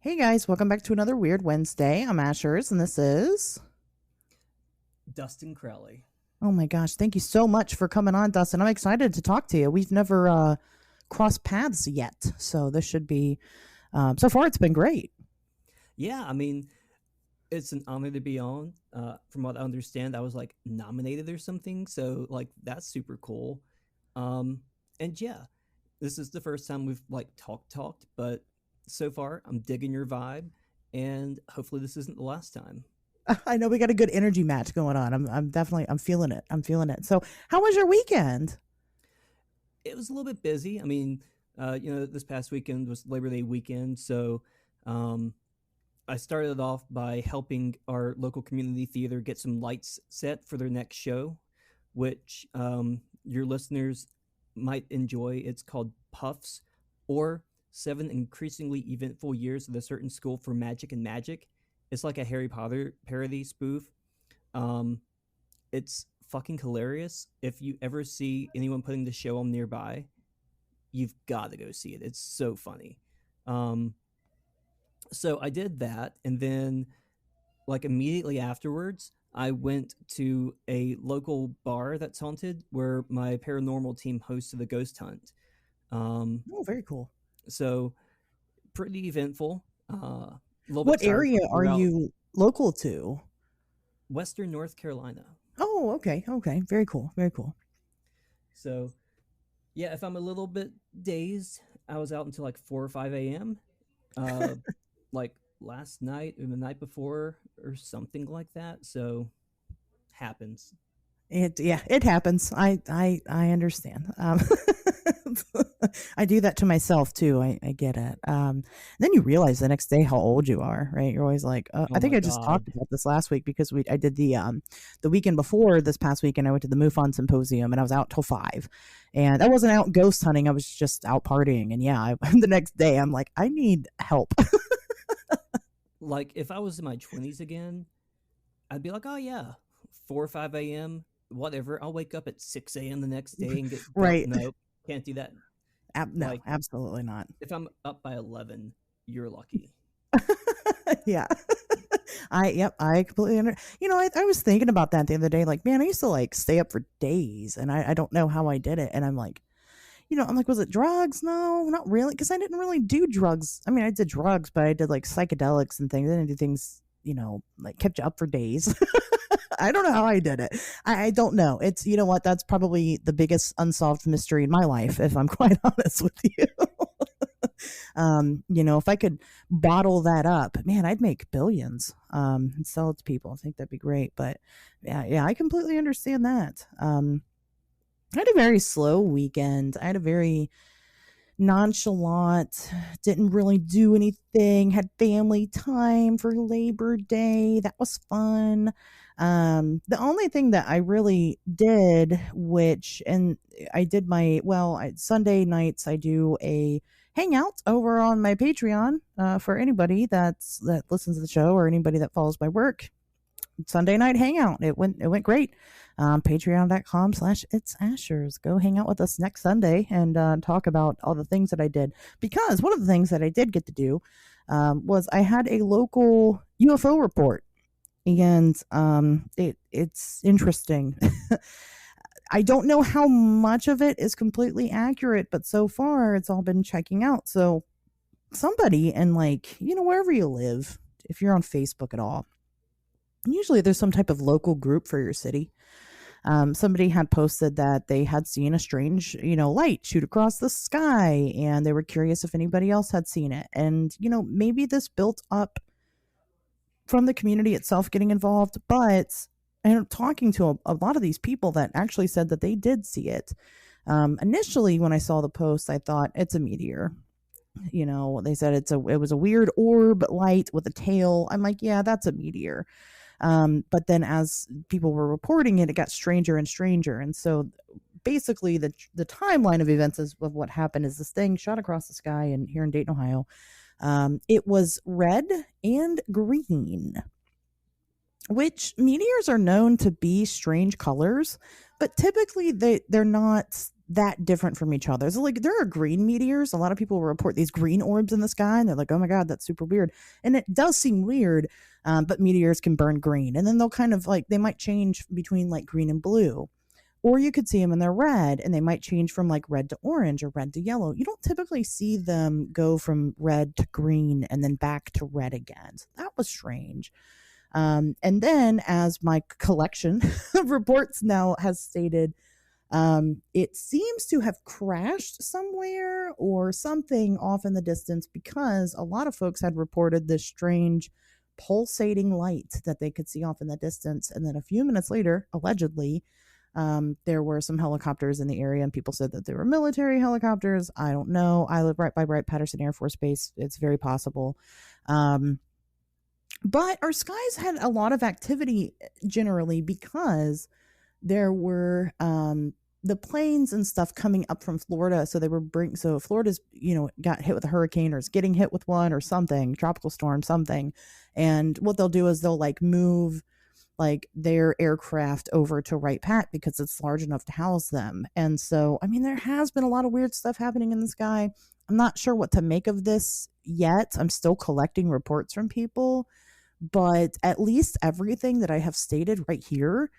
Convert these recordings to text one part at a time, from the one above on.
Hey guys, welcome back to another Weird Wednesday. I'm Ashers, and this is. Dustin Crowley. Oh my gosh, thank you so much for coming on, Dustin. I'm excited to talk to you. We've never crossed paths yet, so this should be. So far, it's been great. Yeah, I mean, it's an honor to be on. From what I understand, I was like nominated or something, so like that's super cool. Um, and yeah, this is the first time we've like talked, but so far I'm digging your vibe, and hopefully this isn't the last time. I know we got a good energy match going on. I'm definitely I'm feeling it. I'm feeling it. So, how was your weekend? It was a little bit busy. I mean, this past weekend was Labor Day weekend, so um, I started off by helping our local community theater get some lights set for their next show, which your listeners might enjoy. It's called Puffs, or Seven Increasingly Eventful Years at a Certain School for Magic and Magic. It's like a Harry Potter parody spoof. Um, it's fucking hilarious. If you ever see anyone putting the show on nearby, you've got to go see it. It's so funny. Um, so I did that, and then like immediately afterwards, I went to a local bar that's haunted where my paranormal team hosted a ghost hunt. Um, Oh, very cool. so pretty eventful. A little bit What tired area from are throughout you local to? Western North Carolina. Oh, okay, okay, very cool, very cool. So yeah, if I'm a little bit dazed, I was out until like 4 or 5 a.m. Uh, like last night or the night before or something like that. So happens. It happens. I understand. I do that to myself too. I get it. Then you realize the next day how old you are, right? You're always like, Oh I think my I just talked god. about this last week because I did the weekend before this past weekend. I went to the MUFON symposium and I was out till 5, and I wasn't out ghost hunting. I was just out partying. And yeah, the next day I'm like, I need help. Like if I was in my 20s again, I'd be like, oh yeah, 4 or 5 a.m. Whatever. I'll wake up at 6 a.m. the next day and get go. Right? Nope, can't do that. No, Like absolutely not. if I'm up by 11, you're lucky. Yeah. I completely I was thinking about that the other day. Like, man, I used to like stay up for days and I don't know how I did it. And I'm like, was it drugs? No, not really. Cause I didn't really do drugs. I mean, I did drugs, but I did like psychedelics and things. I didn't do things, like kept you up for days. I don't know how I did it. I don't know. It's, you know what? That's probably the biggest unsolved mystery in my life, if I'm quite honest with you. If I could bottle that up, man, I'd make billions and sell it to people. I think that'd be great. But yeah, I completely understand that. I had a very slow weekend. I had a very nonchalant, didn't really do anything, had family time for Labor Day. That was fun. The only thing that I really did, and I did Sunday nights, I do a hangout over on my Patreon for anybody that listens to the show or anybody that follows my work. Sunday night hangout. It went great. Patreon.com/it's Ashers. Go hang out with us next Sunday and talk about all the things that I did. Because one of the things that I did get to do was I had a local UFO report, and it's interesting. I don't know how much of it is completely accurate, but so far it's all been checking out. So somebody, and like, wherever you live, if you're on Facebook at all, usually there's some type of local group for your city. Somebody had posted that they had seen a strange, light shoot across the sky, and they were curious if anybody else had seen it. And, maybe this built up from the community itself getting involved, but and talking to a lot of these people that actually said that they did see it. Initially, when I saw the post, I thought it's a meteor. They said it was a weird orb light with a tail. I'm like, yeah, that's a meteor. But then as people were reporting it, it got stranger and stranger. And so basically the timeline of events of what happened is this thing shot across the sky and here in Dayton, Ohio. It was red and green, which meteors are known to be strange colors, but typically they're not that different from each other. So like there are green meteors. A lot of people report these green orbs in the sky, and they're like, "Oh my god, that's super weird." And it does seem weird, but meteors can burn green, and then they'll kind of like they might change between like green and blue. Or you could see them and they're red, and they might change from like red to orange or red to yellow. You don't typically see them go from red to green and then back to red again. So that was strange. And then, as my collection of reports now has stated, it seems to have crashed somewhere or something off in the distance, because a lot of folks had reported this strange pulsating light that they could see off in the distance. And then a few minutes later, allegedly, there were some helicopters in the area, and people said that they were military helicopters. I don't know. I live right by Wright-Patterson Air Force Base. It's very possible. Um, but our skies had a lot of activity generally, because there were the planes and stuff coming up from Florida. So they were so Florida's, got hit with a hurricane or is getting hit with one or something, tropical storm, something. And what they'll do is they'll like move like their aircraft over to Wright Pat because it's large enough to house them. And so, I mean, there has been a lot of weird stuff happening in the sky. I'm not sure what to make of this yet. I'm still collecting reports from people, but at least everything that I have stated right here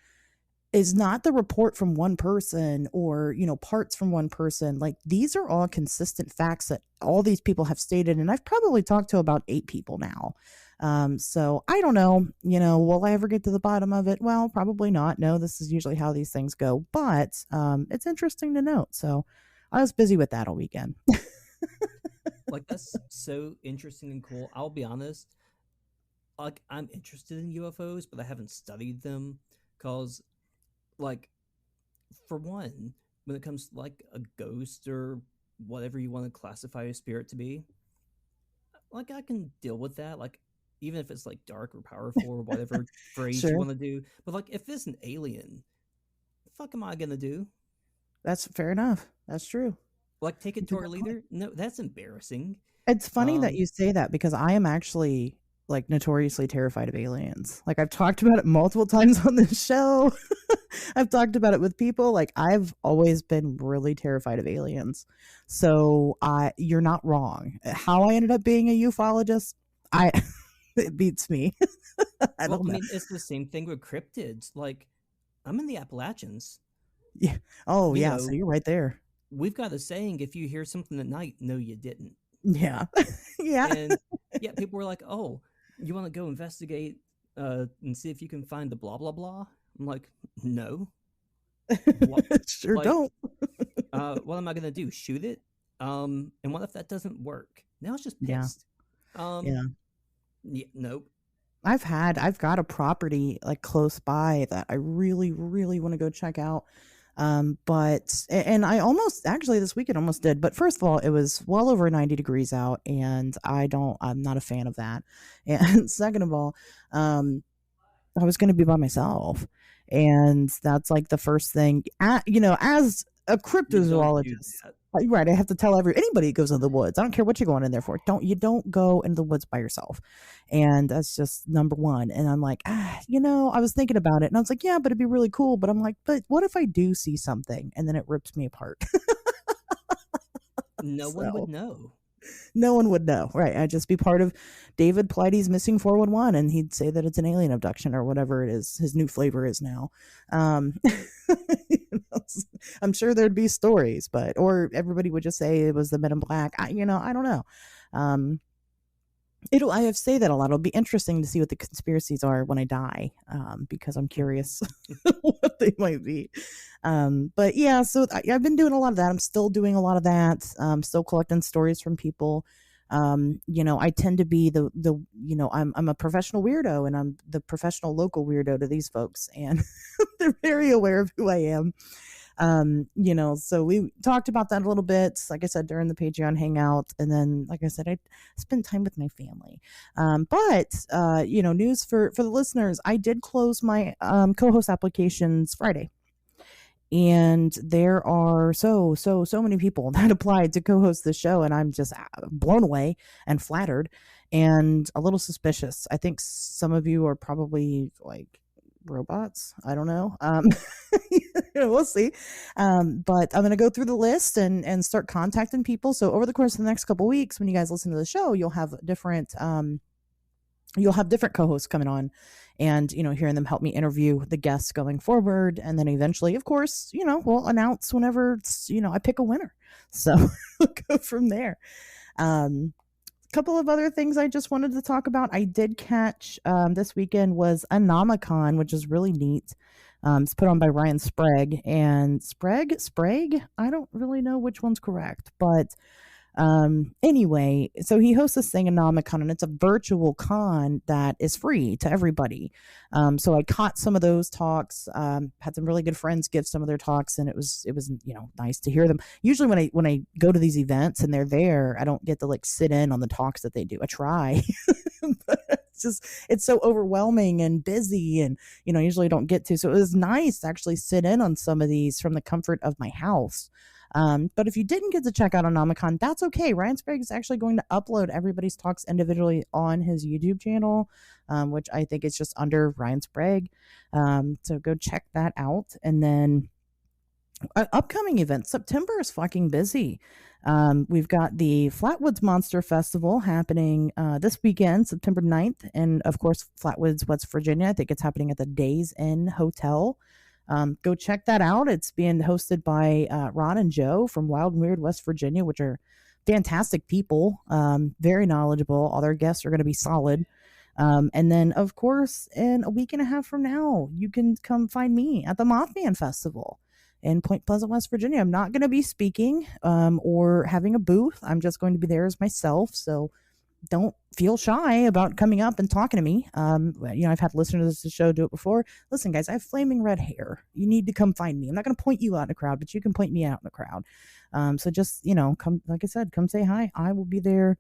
is not the report from one person or, parts from one person. Like these are all consistent facts that all these people have stated. And I've probably talked to about 8 people now. So I don't know, will I ever get to the bottom of it? Well, probably not. No, this is usually how these things go, but, it's interesting to note. So I was busy with that all weekend. Like that's so interesting and cool. I'll be honest, like I'm interested in UFOs, but I haven't studied them because, like, for one, when it comes to like a ghost or whatever you want to classify a spirit to be, like I can deal with that. Like even if it's like dark or powerful or whatever phrase you Sure. want to do. But like if it's an alien, the fuck am I gonna do? That's fair enough. That's true. Like take it That's to a our good point. leader? No, that's embarrassing. It's funny that Um, you say that, because I am actually like notoriously terrified of aliens. Like I've talked about it multiple times on this show. I've talked about it with people. Like I've always been really terrified of aliens. So you're not wrong. How I ended up being a ufologist, I it beats me. I well, don't I know. mean, it's the same thing with cryptids. Like I'm in the Appalachians. Yeah. Oh You yeah. So know, you're right there. we've got a saying: if you hear something at night, no, you didn't. Yeah. Yeah. And yeah, people were like, "Oh, you want to go investigate and see if you can find the blah blah blah?" I'm like, "No. What? Sure Like, don't. what am I gonna do? Shoot it? And what if that doesn't work? Now it's just Yeah. pissed. Um, Yeah. yeah, nope. I've got a property like close by that I really, really want to go check out. And I almost actually this weekend almost did. But first of all, it was well over 90 degrees out, and I'm not a fan of that. And second of all, I was going to be by myself. And that's like the first thing, as a You don't do cryptozoologist, that. right? I have to tell anybody who goes into the woods. I don't care what you're going in there for. You don't go into the woods by yourself. And that's just number one. And I'm like, I was thinking about it, and I was like, yeah, but it'd be really cool. But I'm like, but what if I do see something and then it rips me apart? No one would So know. no one would know, right? I'd just be part of David Plighty's missing 411, and he'd say that it's an alien abduction or whatever it is his new flavor is now. Um, I'm sure there'd be stories, or everybody would just say it was the Men in Black. I don't know. Um, I have say that a lot. It'll be interesting to see what the conspiracies are when I die, because I'm curious what they might be. But yeah, so I've been doing a lot of that. I'm still doing a lot of that. Still collecting stories from people. I tend to be I'm a professional weirdo, and I'm the professional local weirdo to these folks, and they're very aware of who I am. So we talked about that a little bit, like I said, during the Patreon hangout. And then, like I said, I spend time with my family. News for the listeners, I did close my co-host applications Friday. And there are so many people that applied to co-host the show, and I'm just blown away and flattered and a little suspicious. I think some of you are probably like robots. I don't know. We'll see. But I'm going to go through the list and start contacting people. So over the course of the next couple weeks, when you guys listen to the show, you'll have different co-hosts coming on, and hearing them help me interview the guests going forward, and then eventually, of course, we'll announce whenever I pick a winner. So we'll go from there. um Couple of other things I just wanted to talk about. I did catch this weekend was Anomicon, which is really neat. It's put on by Ryan Sprague and Sprague. I don't really know which one's correct, but anyway, so he hosts this thing, Anomicon, and it's a virtual con that is free to everybody. So I caught some of those talks, had some really good friends give some of their talks, and it was nice to hear them. Usually when I go to these events and they're there, I don't get to like sit in on the talks that they do. I try. But it's so overwhelming and busy, and usually don't get to. So it was nice to actually sit in on some of these from the comfort of my house. But if you didn't get to check out Anomicon, that's okay. Ryan Sprague is actually going to upload everybody's talks individually on his YouTube channel, which I think is just under Ryan Sprague. So go check that out. And then upcoming events. September is fucking busy. We've got the Flatwoods Monster Festival happening this weekend, September 9th. And of course, Flatwoods, West Virginia. I think it's happening at the Days Inn Hotel. Go check that out. It's being hosted by Ron and Joe from Wild and Weird, West Virginia, which are fantastic people, very knowledgeable. All their guests are going to be solid. And then, of course, in a week and a half from now, you can come find me at the Mothman Festival in Point Pleasant, West Virginia. I'm not going to be speaking or having a booth. I'm just going to be there as myself. So don't feel shy about coming up and talking to me. I've had listeners to the show do it before. Listen, guys, I have flaming red hair. You need to come find me. I'm not going to point you out in a crowd, but you can point me out in a crowd. So just, come, like I said, come say hi. I will be there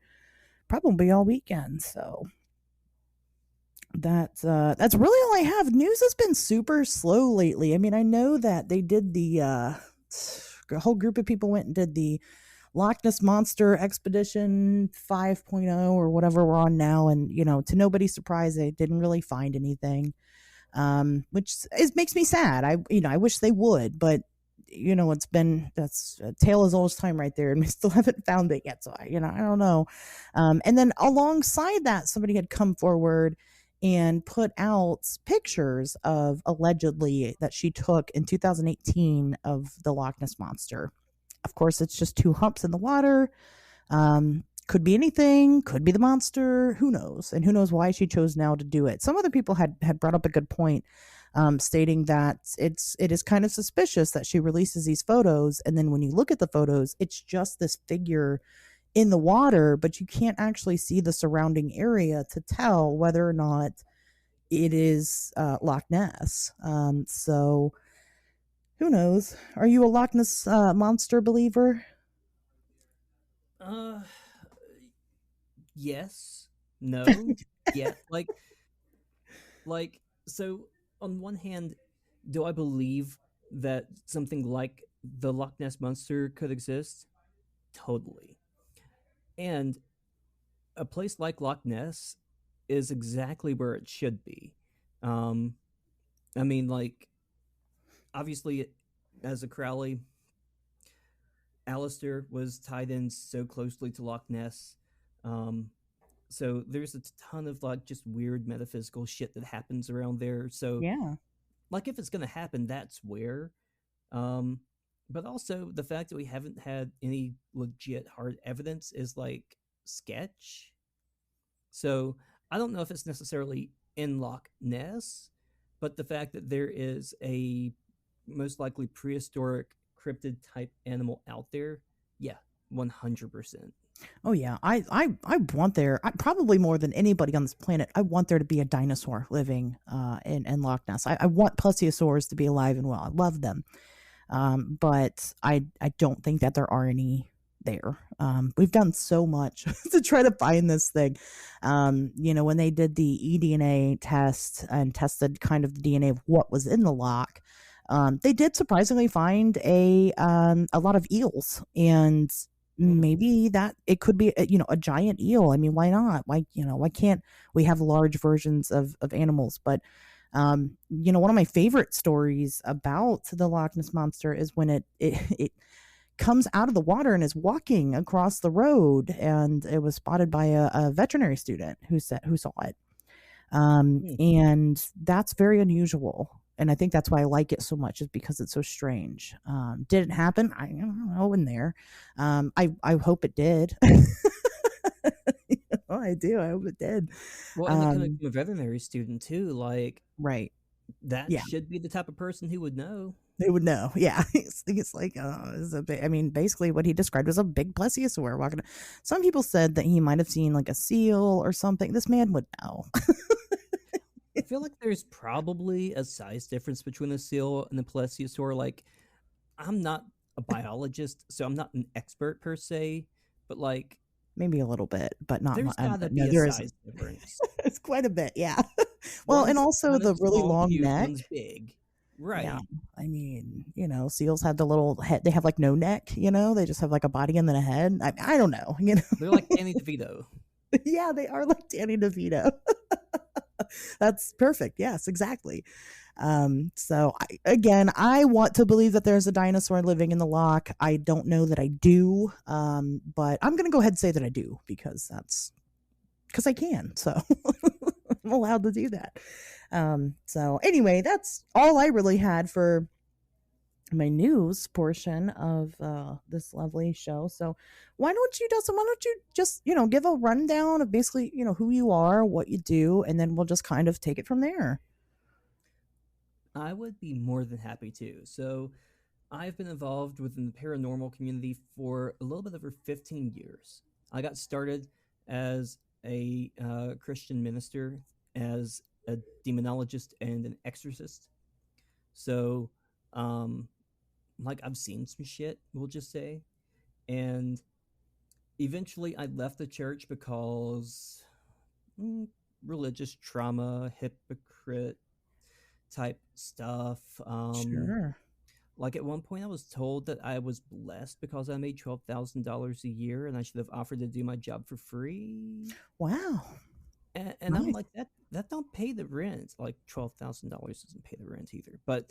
probably all weekend. So that's really all I have. News has been super slow lately. I mean, I know that they did a whole group of people went and did the Loch Ness Monster Expedition 5.0 or whatever we're on now. And, to nobody's surprise, they didn't really find anything, which makes me sad. I wish they would, but, that's a tale as old as time right there. And we still haven't found it yet. So, I don't know. And then alongside that, somebody had come forward and put out pictures of allegedly that she took in 2018 of the Loch Ness Monster. Of course, it's just two humps in the water. Could be anything. Could be the monster. Who knows? And who knows why she chose now to do it. Some other people had brought up a good point, stating that it is kind of suspicious that she releases these photos, and then when you look at the photos, it's just this figure in the water, but you can't actually see the surrounding area to tell whether or not it is Loch Ness. So who knows? Are you a Loch Ness monster believer? Uh, yes, no, yeah. So on one hand, do I believe that something like the Loch Ness monster could exist? Totally. And a place like Loch Ness is exactly where it should be. Um, I mean, like, obviously, as a Crowley, Alistair was tied in so closely to Loch Ness. Um, so there's a ton of like just weird metaphysical shit that happens around there. So, Yeah. like, if it's gonna happen, that's where. Um, but also the fact that we haven't had any legit hard evidence is like sketch. So I don't know if it's necessarily in Loch Ness, but the fact that there is a most likely prehistoric cryptid type animal out there, yeah, 100%. Oh yeah. I want there. Probably more than anybody on this planet. I want there to be a dinosaur living in Loch Ness. I want plesiosaurs to be alive and well. I love them. But I don't think that there are any there. We've done so much to try to find this thing. When they did the eDNA test and tested kind of the DNA of what was in the loch, they did surprisingly find a lot of eels, and maybe that it could be a giant eel. I mean, why not? Why can't we have large versions of animals? But One of my favorite stories about the Loch Ness monster is when it comes out of the water and is walking across the road, and it was spotted by a veterinary student who saw it. Hmm. And that's very unusual. And I think that's why I like it so much, is because it's so strange. Did it happen? I don't know in there. I hope it did. I do. I hope it did. Well, and it coming Um, from a veterinary student too, like right. that Yeah. should be the type of person who would know. They would know. Yeah. It's like, it's a big, I mean, basically what he described was a big plesiosaur walking. Some people said that he might have seen like a seal or something. This man would know. I feel like there's probably a size difference between a seal and a plesiosaur. Like, I'm not a biologist, so I'm not an expert per se, but like, Maybe a little bit, but not there's much. got to No, be a there isn't. size difference. It's quite a bit. Yeah. Well, and One's also kind of the really small, long cute, neck. one's big. Yeah. Right. I mean, seals have the little head. They have like no neck, they just have like a body and then a head. I don't know, They're like Danny DeVito. Yeah, they are like Danny DeVito. That's perfect. Yes, exactly. So again, I want to believe that there's a dinosaur living in the loch. I don't know that I do, but I'm going to go ahead and say that I do because I can. So I'm allowed to do that. So anyway, that's all I really had for my news portion of this lovely show. So why don't you, Dustin, why don't you just, give a rundown of basically, who you are, what you do, and then we'll just kind of take it from there. I would be more than happy to. So, I've been involved within the paranormal community for a little bit over 15 years. I got started as a Christian minister, as a demonologist and an exorcist. So, um, like, I've seen some shit, we'll just say. And eventually I left the church because mm, religious trauma, hypocrite type stuff. Sure. Like at one point, I was told that I was blessed because I made $12,000 a year, and I should have offered to do my job for free. Wow. And I'm Nice. like, that don't pay the rent. Like $12,000 doesn't pay the rent either. But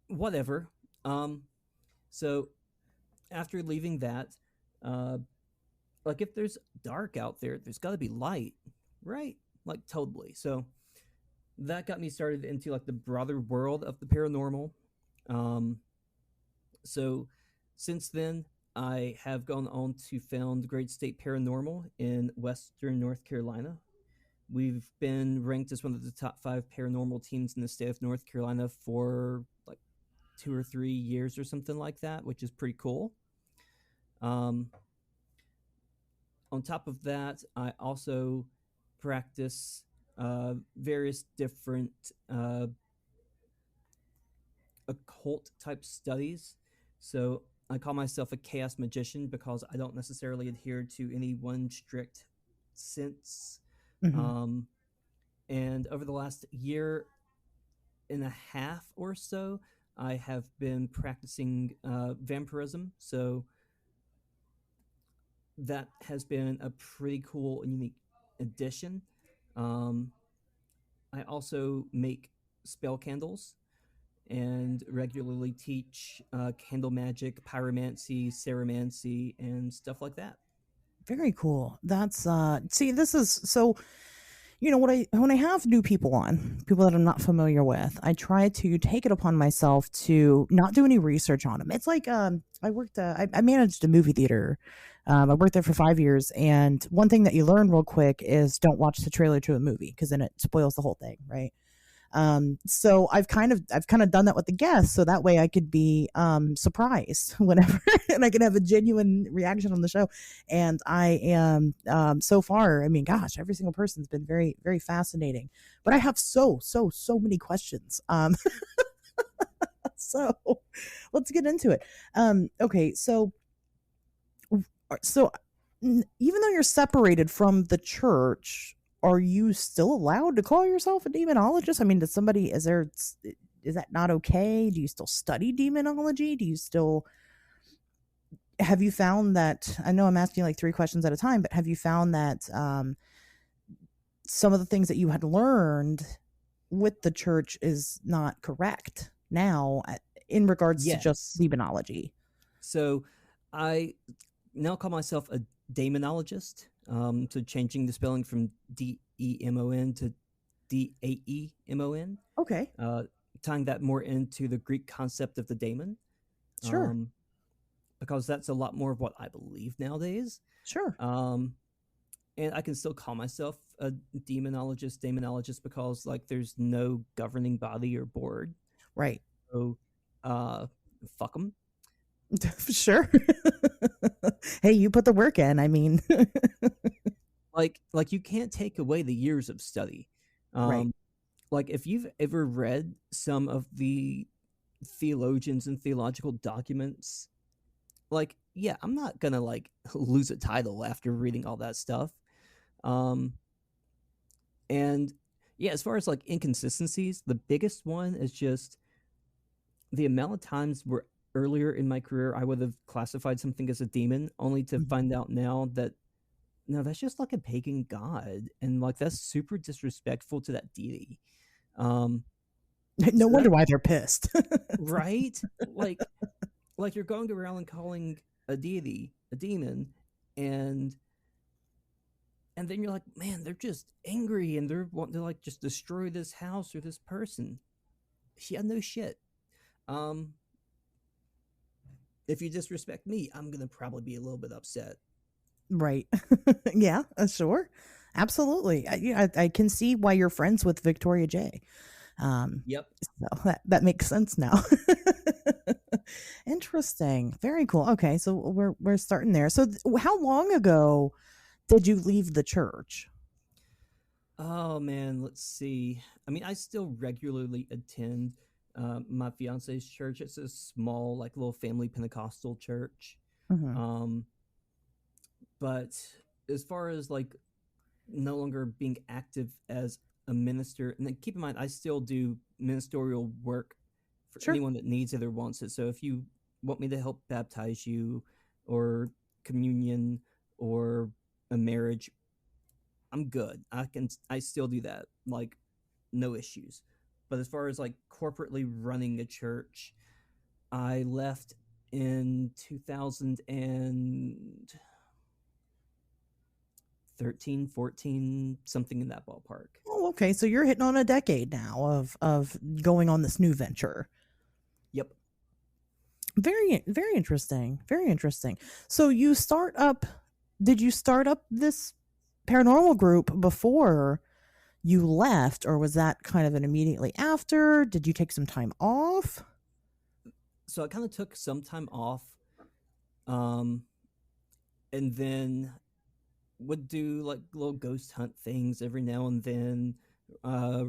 whatever. Um, so after leaving that, uh, like if there's dark out there, there's got to be light, right? Like totally. So that got me started into like the broader world of the paranormal. Um, so since then, I have gone on to found Great State Paranormal in Western North Carolina. We've been ranked as one of the top 5 paranormal teams in the state of North Carolina for like 2 or 3 years or something like that, which is pretty cool. Um, on top of that, I also practice various different occult type studies. So I call myself a chaos magician because I don't necessarily adhere to any one strict sense. Hmm. Um, and over the last year and a half or so, I have been practicing vampirism. So that has been a pretty cool and unique addition. Um, I also make spell candles and regularly teach candle magic, pyromancy, ceromancy, and stuff like that. Very cool. That's see, this is so, what I when I have new people on, people that I'm not familiar with, I try to take it upon myself to not do any research on them. It's like I managed a movie theater. I worked there for 5 years, and one thing that you learn real quick is don't watch the trailer to a movie because then it spoils the whole thing, right? So I've kind of done that with the guests, so that way I could be surprised whenever, and I can have a genuine reaction on the show. And I am so far, I mean, gosh, every single person's been very very fascinating. But I have so many questions. So let's get into it. Okay, so even though you're separated from the church, are you still allowed to call yourself a demonologist? I mean, is that not okay? Do you still study demonology? Do you still have you found that, I know I'm asking like 3 questions at a time, but have you found that some of the things that you had learned with the church is not correct now in regards to just Yes. demonology. So I now call myself a daemonologist. So changing the spelling from DEMON to DAEMON, Okay, uh, tying that more into the Greek concept of the daemon, sure, um, because that's a lot more of what I believe nowadays. sure, Um, and I can still call myself a daemonologist because like there's no governing body or board. right, So uh, fuck them. sure. Hey, you put the work in. I mean, Like you can't take away the years of study. right. Um, like if you've ever read some of the theologians and theological documents, like yeah, I'm not gonna like lose a title after reading all that stuff. Um, and yeah, as far as like inconsistencies, the biggest one is just the amount of times where earlier in my career I would have classified something as a demon, only to Mhm. find out now that no, that's just like a pagan god, and like that's super disrespectful to that deity. Um, No so wonder that why they're pissed. right, like you're going around and calling a deity a demon, and then you're like, man, they're just angry and they're wanting to like just destroy this house or this person. Yeah, no shit. Um, if you disrespect me, I'm gonna probably be a little bit upset. Right. Yeah, sure. Absolutely. Yeah, I can see why you're friends with Victoria J. Um, Yep. so that makes sense now. Interesting. Very cool. Okay, so we're starting there. So how long ago did you leave the church? Oh man, let's see. I mean, I still regularly attend my fiance's church. It's a small, like, little family Pentecostal church. Mhm. Um, but as far as like no longer being active as a minister, and then keep in mind, I still do ministerial work for Sure. anyone that needs it or wants it. So if you want me to help baptize you, or communion, or a marriage, I'm good. I still do that. Like no issues. But as far as like corporately running a church, I left in 2013, 14, something in that ballpark. Oh, okay. So you're hitting on a decade now of going on this new venture. Yep. Very interesting. Very interesting. So you start up did you start up this paranormal group before you left, or was that kind of an immediately after? Did you take some time off? So I kind of took some time off, um, and then would do like little ghost hunt things every now and then, uh,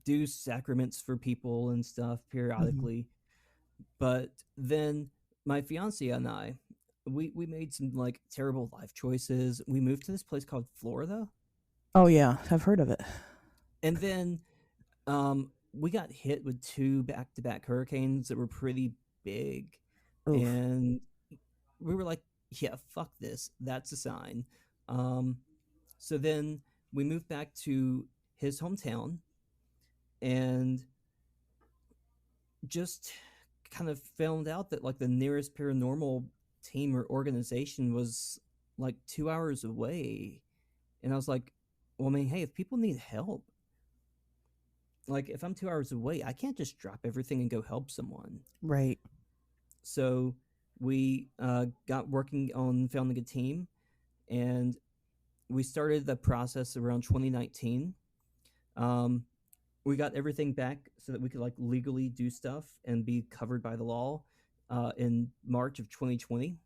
do sacraments for people and stuff Mhm. periodically. But then my fiance and I, we made some like terrible life choices. We moved to this place called Florida, Oh yeah, I've heard of it. and then we got hit with two back-to-back hurricanes that were pretty big, Oof. and we were like, "Yeah, fuck this. That's a sign." Um, so then we moved back to his hometown, and just kind of found out that like the nearest paranormal team or organization was like 2 hours away. And I was like, well, I mean, hey, if people need help, like if I'm 2 hours away, I can't just drop everything and go help someone. Right. So we got working on founding a team, and we started the process around 2019. Um, we got everything back so that we could like legally do stuff and be covered by the law in March of 2020.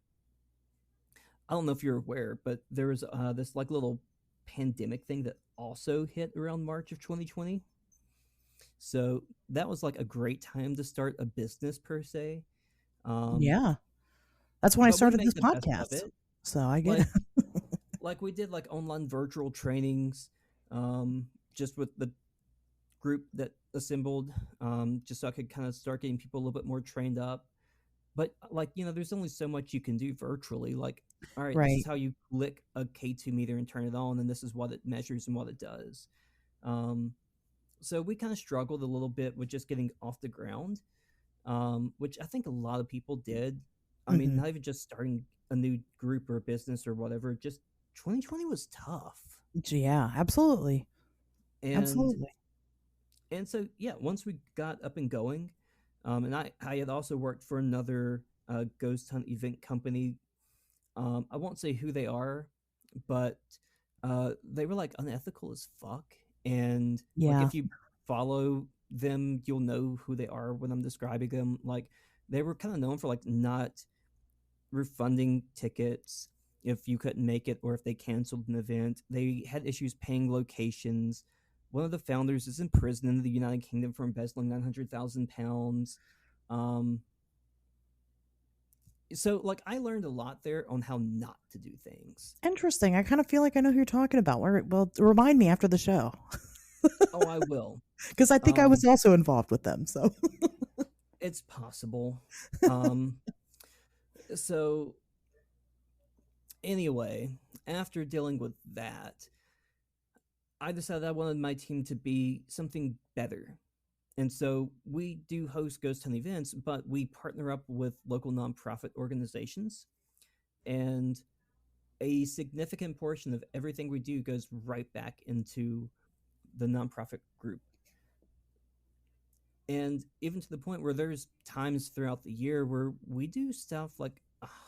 I don't know if you're aware, but there was this like little pandemic thing that also hit around March of 2020. So that was like a great time to start a business per se. Um, Yeah. That's when I but we started made this the best of podcast. it. So I get it. Like like we did like online virtual trainings, just with the group that assembled, just so I could kind of start getting people a little bit more trained up. But like there's only so much you can do virtually. Like, all right, this is Right. how you click a K2 meter and turn it on, and this is what it measures and what it does. Um, so we kind of struggled a little bit with just getting off the ground, which I think a lot of people did. I mean, Hmm. not even just starting a new group or business or whatever, just 2020 was tough. Yeah, absolutely. And Absolutely. so yeah, once we got up and going, and I had also worked for another ghost hunt event company. I won't say who they are, but they were like unethical as fuck. And like Yeah. if you follow them, you'll know who they are when I'm describing them. Like they were kind of known for like not refunding tickets if you couldn't make it or if they canceled an event. They had issues paying locations. One of the founders is in prison in the United Kingdom for embezzling £900,000. Um, so like I learned a lot there on how not to do things. Interesting. I kind of feel like I know who you're talking about. Well, remind me after the show Oh, I will. because I think I was Um, also involved with them. So, it's possible. Um, so anyway, after dealing with that, I decided I wanted my team to be something better. And so we do host ghost hunt events, but we partner up with local nonprofit organizations. And a significant portion of everything we do goes right back into the nonprofit group. And even to the point where there's times throughout the year where we do stuff like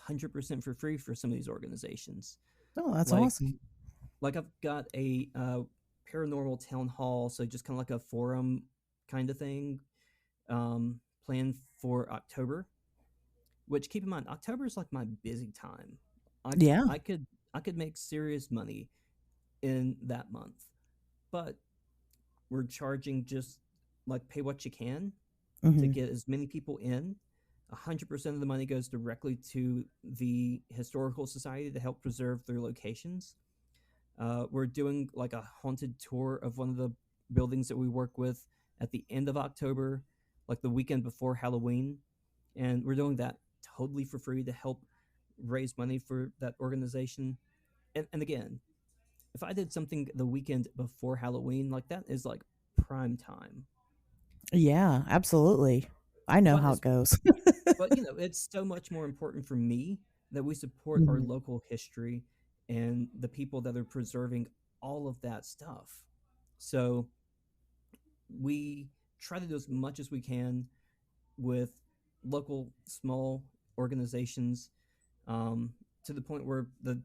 100% for free for some of these organizations. oh, that's Like, awesome. I've got a paranormal town hall, so just kind of like a forum kind of thing, planned for October. Which keep in mind, October is like my busy time. I Yeah. I could I could make serious money in that month, but we're charging just like pay what you can to Hmm. get as many people in. 100% of the money goes directly to the historical society to help preserve their locations. We're doing like a haunted tour of one of the buildings that we work with at the end of October, like the weekend before Halloween. And we're doing that totally for free to help raise money for that organization. And again, if I did something the weekend before Halloween, like that is like prime time. Yeah, absolutely. I know But how as it goes. but you know, it's so much more important for me that we support our Mhm. local history and the people that are preserving all of that stuff. So we try to do as much as we can with local small organizations, um, to the point where the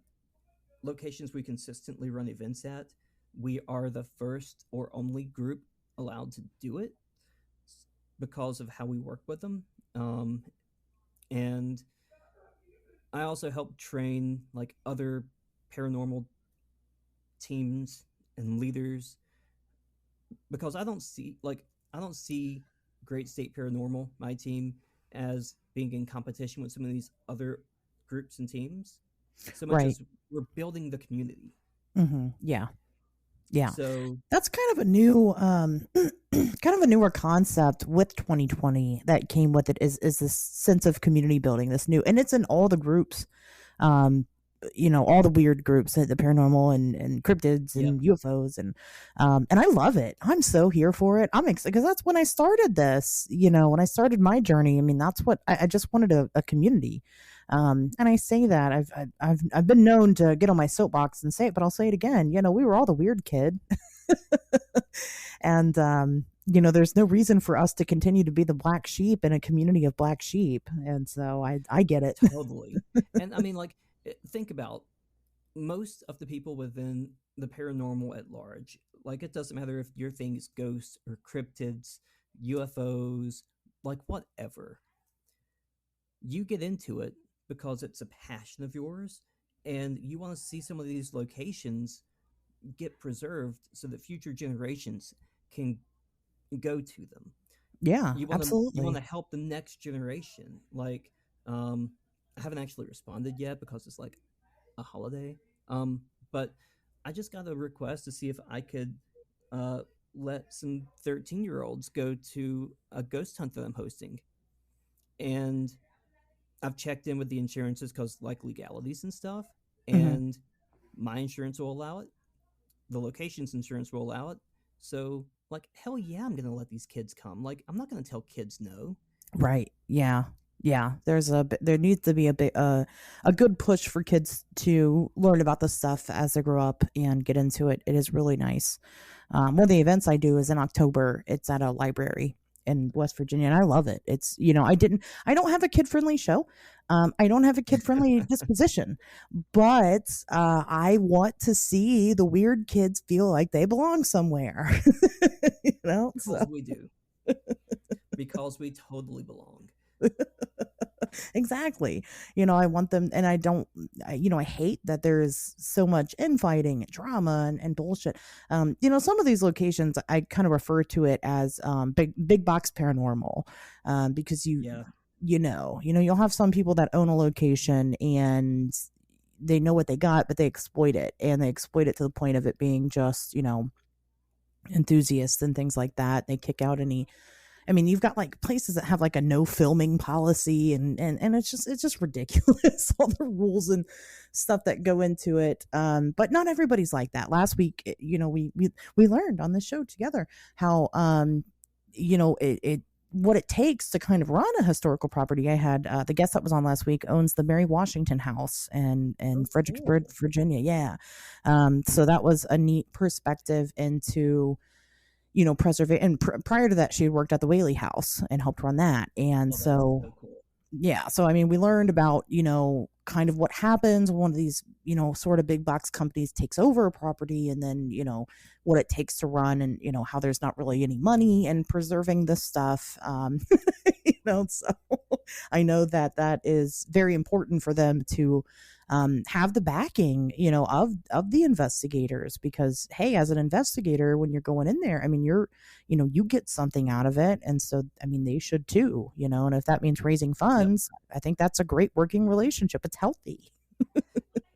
locations we consistently run events at, we are the first or only group allowed to do it because of how we work with them. And I also help train like other paranormal teams and leaders because I don't see Great State Paranormal, my team, as being in competition with some of these other groups and teams, so much Right. as we're building the community. Yeah. Yeah. So That's kind of a new kind of a newer concept with 2020 that came with it is this sense of community building, this new, and it's in all the groups. Um all the weird groups, the paranormal and cryptids yep, and UFOs, and I love it. I'm so here for it. I'm excited because that's when I started this, when I started my journey. I mean, that's what I just wanted, a community. And I say that I've been known to get on my soapbox and say it, but I'll say it again. We were all the weird kid. And there's no reason for us to continue to be the black sheep in a community of black sheep. And so I get it. totally. And I mean, like, think about most of the people within the paranormal at large. Like, it doesn't matter if your thing is ghosts or cryptids, UFOs, like whatever. You get into it because it's a passion of yours, and you want to see some of these locations get preserved so that future generations can go to them. Yeah, You want absolutely. to help the next generation. Like, I haven't actually responded yet because it's like a holiday. But I just got a request to see if I could uh, let some 13-year-olds go to a ghost hunt that I'm hosting. And I've checked in with the insurances because like legalities and stuff, Hmm. and my insurance will allow it. The location's insurance will allow it, So, like, hell yeah, I'm gonna let these kids come. Like, I'm not gonna tell kids no. Right. Yeah. Yeah. There needs to be a good push for kids to learn about this stuff as they grow up and get into it. It is really nice. One of the events I do is in October. It's at a library in West Virginia, and I love it. It's I don't have a kid friendly show. I don't have a kid friendly disposition, but I want to see the weird kids feel like they belong somewhere. Because we do. Because we totally belong. Exactly. I want them, and I don't, I hate that there's so much infighting and drama and bullshit. Some of these locations, I kind of refer to it as big box paranormal, because Yeah. you'll have some people that own a location and they know what they got, but they exploit it, and they exploit it to the point of it being just, enthusiasts and things like that. They kick out any. I mean, you've got like places that have like a no filming policy, and it's just ridiculous, all the rules and stuff that go into it. But not everybody's like that. Last week, we learned on the show together how it what it takes to kind of run a historical property. I had the guest that was on last week owns the Mary Washington House in Oh, Fredericksburg, cool. Virginia. Yeah, so that was a neat perspective into preservation. And prior to that, she had worked at the Whaley House and helped run that. And Oh, that's so, so cool. yeah, so I mean, we learned about kind of what happens when one of these sort of big box companies takes over a property, and then what it takes to run, and how there's not really any money in preserving this stuff. So I know that that is very important for them to have the backing, of the investigators, because hey, as an investigator, when you're going in there, I mean, you get something out of it, and so I mean, they should too, and if that means raising Yep. funds, I think that's a great working relationship. It's healthy.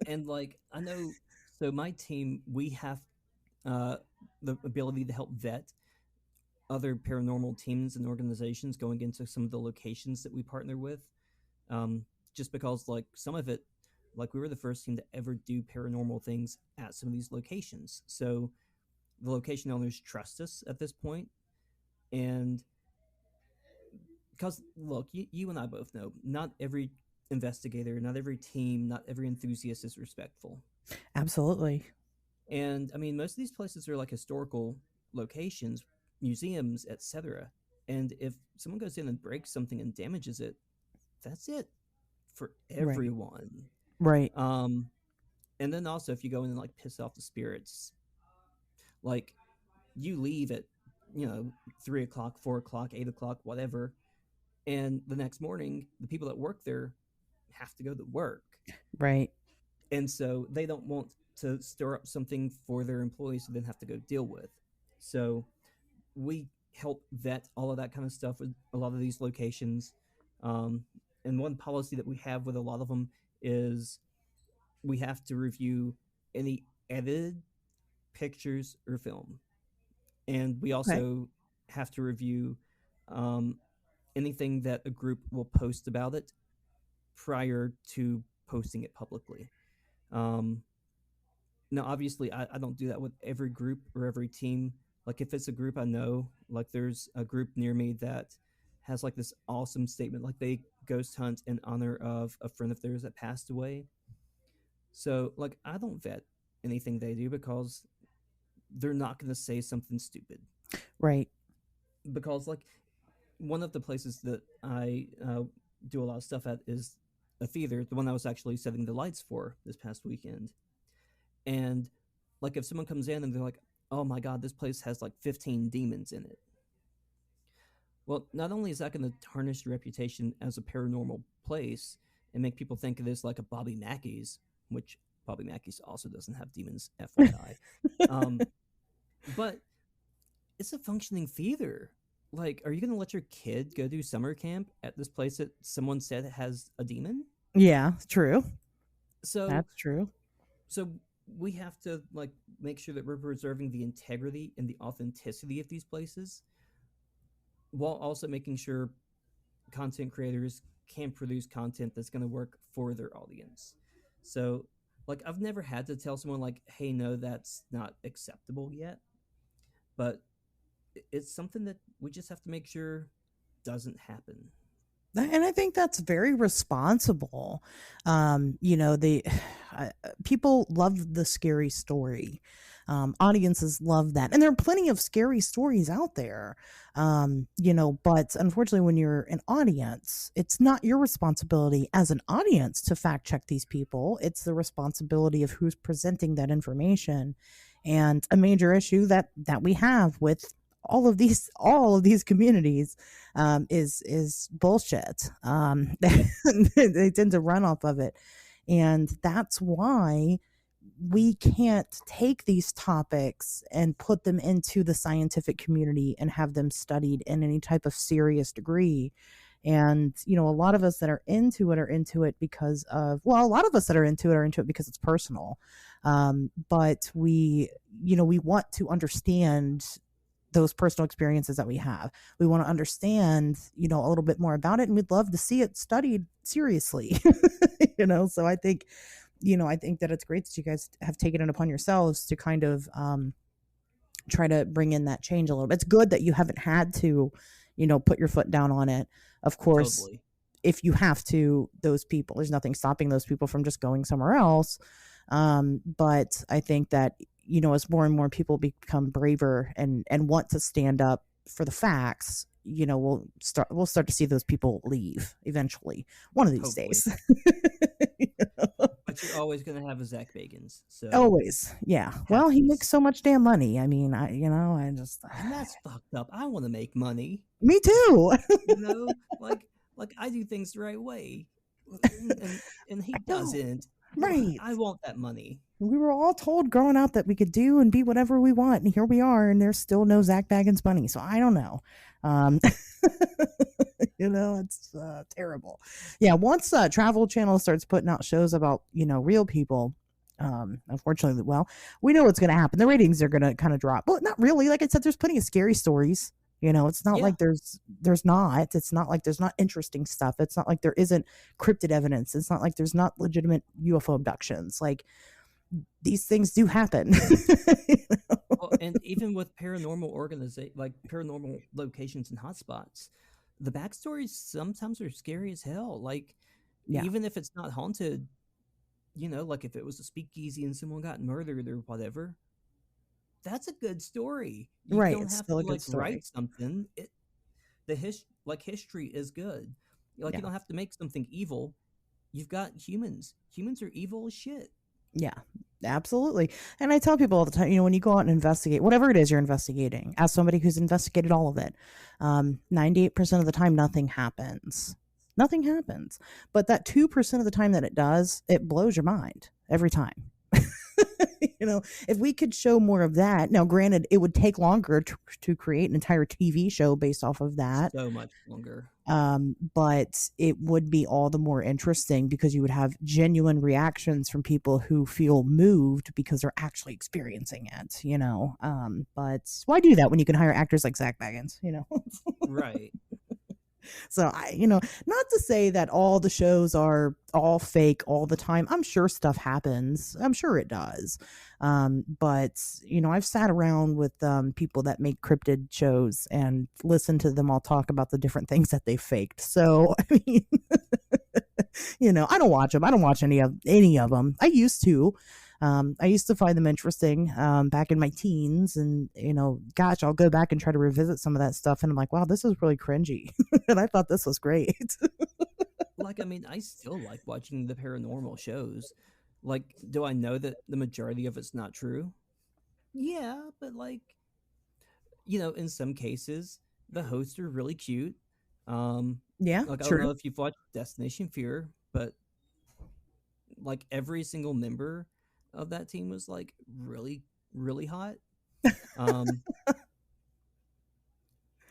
And like, I know, so my team, we have uh, the ability to help vet other paranormal teams and organizations going into some of the locations that we partner with. Um, just because, like, some of it, like, we were the first team to ever do paranormal things at some of these locations. So the location owners trust us at this point. And because, look, you and I both know not every investigator, not every team, not every enthusiast is respectful. Absolutely. And I mean, most of these places are like historical locations, museums, etc. And if someone goes in and breaks something and damages it, that's it for Right. everyone. Right. Um, and then also, if you go in and like piss off the spirits, like, you leave at, 3 o'clock, 4 o'clock, 8 o'clock, whatever, and the next morning, the people that work there have to go to work, Right. and so they don't want to stir up something for their employees to then have to go deal with. So we help vet all of that kind of stuff with a lot of these locations. Um, and one policy that we have with a lot of them is we have to review any edited pictures or film. And we Okay. also have to review um, anything that a group will post about it prior to posting it publicly. Um, Now, obviously, I don't do that with every group or every team. Like, if it's a group I know, like, there's a group near me that has like this awesome statement, like they ghost hunt in honor of a friend of theirs that passed away. So, like, I don't vet anything they do because they're not going to say something stupid. Right. Because, like, one of the places that I do a lot of stuff at is a theater, the one I was actually setting the lights for this past weekend. And like, if someone comes in and they're like, "Oh my god, this place has like 15 demons in it." Well, not only is that going to tarnish your reputation as a paranormal place and make people think it is like a Bobby Mackey's, which Bobby Mackey's also doesn't have demons, FYI. Um, but it's a functioning theater. Like, are you going to let your kid go do summer camp at this place that someone said has a demon? Yeah, true. So, That's true. so we have to like make sure that we're preserving the integrity and the authenticity of these places while also making sure content creators can produce content that's going to work for their audience. So, like, I've never had to tell someone like, "Hey, no, that's not acceptable yet." but it's something that we just have to make sure doesn't happen. And I think that's very responsible. You know, the people love the scary story. Audiences love that, and there are plenty of scary stories out there. You know, but unfortunately, when you're an audience, it's not your responsibility as an audience to fact check these people. It's the responsibility of who's presenting that information, and a major issue that we have with all of these communities is bullshit. Yep, They tend to run off of it, and that's why we can't take these topics and put them into the scientific community and have them studied in any type of serious degree. And you know, a lot of us that are into it because of, well, a lot of us that are into it because it's personal. But we, you know, we want to understand those personal experiences that we have. We want to understand, you know, a little bit more about it, and we'd love to see it studied seriously. You know, so I think, you know, I think that it's great that you guys have taken it upon yourselves to kind of try to bring in that change a little bit. It's good that you haven't had to, you know, put your foot down on it. Of course, totally. if you have to, those people, there's nothing stopping those people from just going somewhere else. But I think that, you know, as more and more people become braver and want to stand up for the facts, you know, we'll start to see those people leave eventually, one of these Hopefully. days. You know? But you're always going to have a Zach Bagans. So Always, yeah. have Well, he makes peace. so much damn money. I mean, I just, And that's fucked up. I want to make money. me too. You know, like I do things the right way, and he I know, doesn't. But right? I want that money. We were all told growing up that we could do and be whatever we want, and here we are, and there's still no Zach Baggins money. So I don't know. Um, you know, it's terrible. Yeah, once Travel Channel starts putting out shows about, you know, real people, unfortunately, well, we know what's going to happen. The ratings are going to kind of drop. Well, not really. Like I said, there's plenty of scary stories. You know, it's not Yeah. like there's not. It's not like there's not interesting stuff. It's not like there isn't cryptid evidence. It's not like there's not legitimate UFO abductions. Like these things do happen. You know? Well, and even with like paranormal locations and hotspots, the backstories sometimes are scary as hell. Like Yeah, even if it's not haunted, like if it was a speakeasy and someone got murdered or whatever, that's a good story. You right. don't It's have still to a good like story. write something. History is good. Like you Yeah, don't have to make something evil. You've got humans. Humans are evil as shit. yeah, absolutely. And I tell people all the time, you know, when you go out and investigate whatever it is you're investigating, as somebody who's investigated all of it, 98% of the time, nothing happens. Nothing happens. But that 2% of the time that it does, it blows your mind every time. You know, if we could show more of that, now granted, it would take longer to create an entire TV show based off of that. So much longer. But it would be all the more interesting because you would have genuine reactions from people who feel moved because they're actually experiencing it, you know. But why do that when you can hire actors like Zach Baggins, you know? Right. So you know, not to say that all the shows are all fake all the time. I'm sure stuff happens. I'm sure it does. But you know, I've sat around with people that make cryptid shows and listened to them all talk about the different things that they faked. So I mean, you know, I don't watch them. I don't watch any of them. I used to. I used to find them interesting back in my teens, and you know, gosh, I'll go back and try to revisit some of that stuff, and I'm like, wow, this is really cringy, and I thought this was great. Like, I mean, I still like watching the paranormal shows. Like, do I know that the majority of it's not true? Yeah, but like, in some cases, the hosts are really cute. Yeah, Like I don't true. know if you've watched Destination Fear, but like every single member of that team was like really, really hot. Um,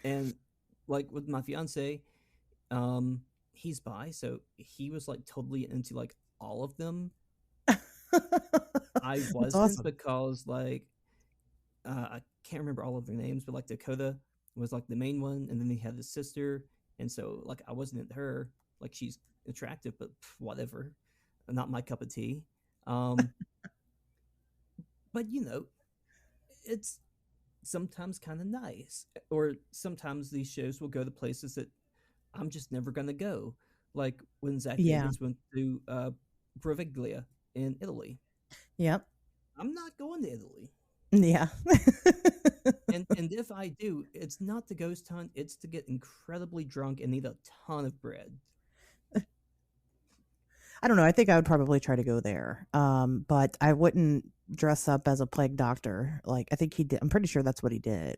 and like with my fiance, um, he's bi, so he was like totally into like all of them. I That's wasn't awesome. because like I can't remember all of their names, but like Dakota was like the main one, and then they had his sister, and so like I wasn't into her. Like she's attractive, but whatever, not my cup of tea. Um, but it's sometimes kind of nice. Or sometimes these shows will go to places that I'm just never going to go. Like when Zach Yeah. Bagans went to Proviglia in Italy. Yep. I'm not going to Italy. Yeah. And if I do, it's not to ghost hunt, it's to get incredibly drunk and eat a ton of bread. I don't know. I think I would probably try to go there. But I wouldn't dress up as a plague doctor. Like I think he did. I'm pretty sure that's what he did.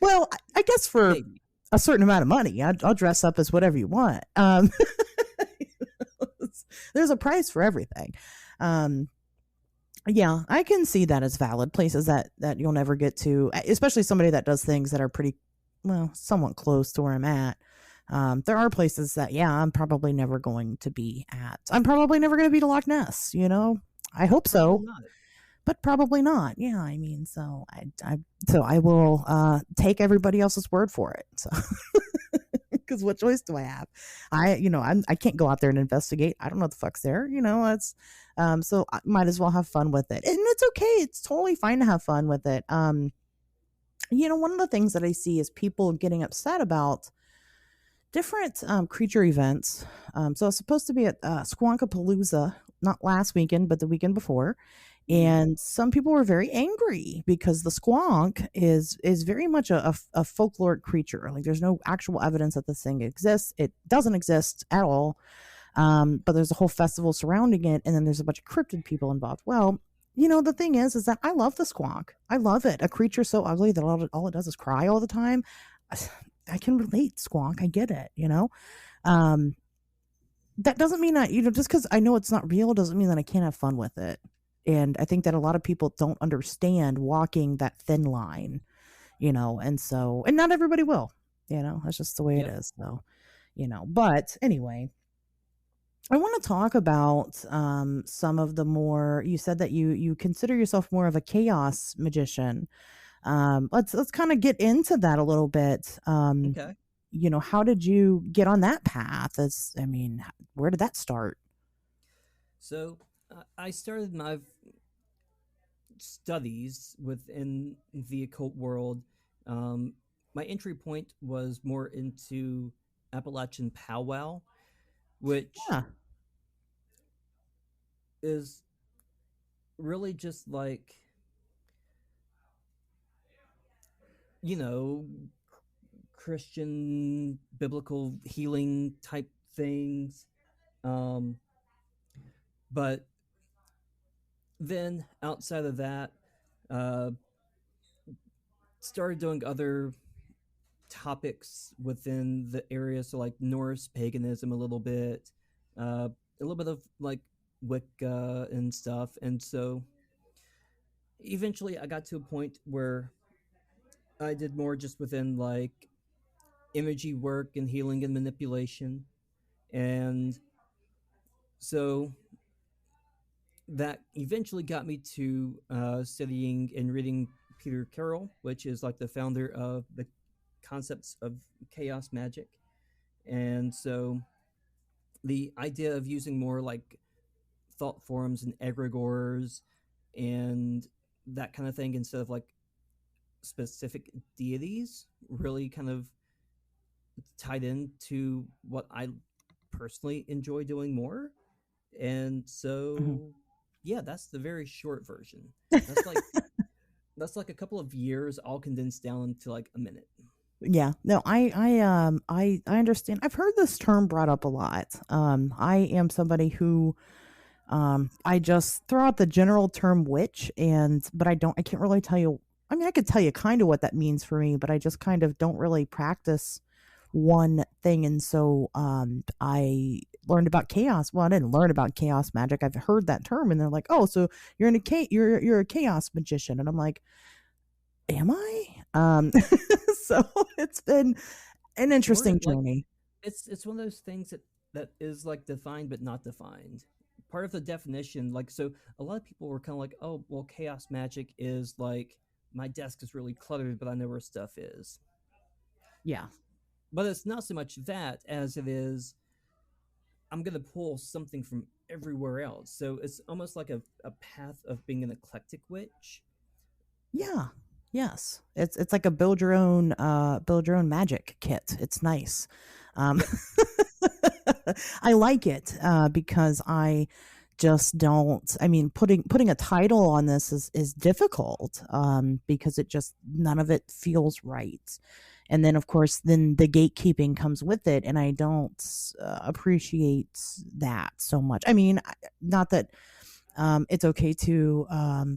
Well, I guess for Maybe. a certain amount of money, I'll dress up as whatever you want. There's a price for everything. Um, yeah, I can see that as valid places that you'll never get to, especially somebody that does things that are pretty, well, somewhat close to where I'm at. There are places that, yeah, I'm probably never going to be at. I'm probably never going to be to Loch Ness. I hope Probably so, not. but probably not. Yeah, I mean, so I will take everybody else's word for it. So, because what choice do I have? I can't go out there and investigate. I don't know what the fuck's there. It's so I might as well have fun with it, and it's okay. It's totally fine to have fun with it. One of the things that I see is people getting upset about different creature events. So I was supposed to be at Squonkapalooza, not last weekend, but the weekend before. Mm, And some people were very angry because the squonk is very much a folkloric creature. Like there's no actual evidence that this thing exists. It doesn't exist at all. But there's a whole festival surrounding it, and then there's a bunch of cryptid people involved. Well, the thing is that I love the squonk. I love it. A creature so ugly that all it does is cry all the time. I can relate, squonk. I get it. Um, that doesn't mean just because I know it's not real doesn't mean that I can't have fun with it. And I think that a lot of people don't understand walking that thin line, and not everybody will, that's just the way it yep. is. So, but anyway, I want to talk about some of the more. You said that you consider yourself more of a chaos magician. Let's kind of get into that a little bit. Okay. How did you get on that path? I mean, where did that start? So I started my studies within the occult world. Um, my entry point was more into Appalachian powwow, which Yeah. is really just like, you know, Christian biblical healing type things. Um, but then outside of that, uh, started doing other topics within the area. So like Norse paganism a little bit of like Wicca and stuff. And so eventually I got to a point where I did more just within like imagery work and healing and manipulation. And so that eventually got me to studying and reading Peter Carroll, which is like the founder of the concepts of chaos magic. And so the idea of using more like thought forms and egregores and that kind of thing instead of like specific deities really kind of tied into what I personally enjoy doing more. And Mhm. so yeah, that's the very short version. That's like that's like a couple of years all condensed down into like a minute. Yeah. No, I understand. I've heard this term brought up a lot. I am somebody who I just throw out the general term witch, but I can't really tell you. I mean, I could tell you kind of what that means for me, but I just kind of don't really practice one thing. And so I learned about chaos. Well, I didn't learn about chaos magic. I've heard that term, and they're like, "Oh, so you're a chaos magician," and I'm like, "Am I?" So it's been an Sort of interesting like journey. it's one of those things that is like defined but not defined. Part of the definition, like so a lot of people were kind of like, oh well, chaos magic is like my desk is really cluttered but I know where stuff is. Yeah. But it's not so much that as it is I'm gonna pull something from everywhere else. So it's almost like a path of being an eclectic witch. Yeah. Yes. It's like a build your own magic kit. It's nice. Um Yep. I like it because I just don't. I mean, putting a title on this is difficult because it just none of it feels right. And then of course then the gatekeeping comes with it, and I don't appreciate that so much. I mean, not that it's okay to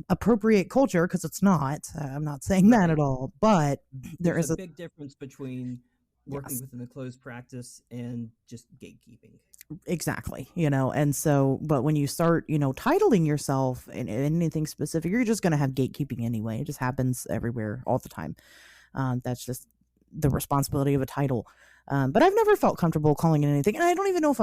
appropriate culture, because it's not. I'm not saying that at Right. all. But there There's a is a big difference between working yes, within a closed practice and just gatekeeping. exactly. And so, but when you start, titling yourself in anything specific, you're just going to have gatekeeping anyway. It just happens everywhere all the time. That's just the responsibility of a title. But I've never felt comfortable calling it anything, and I don't even know if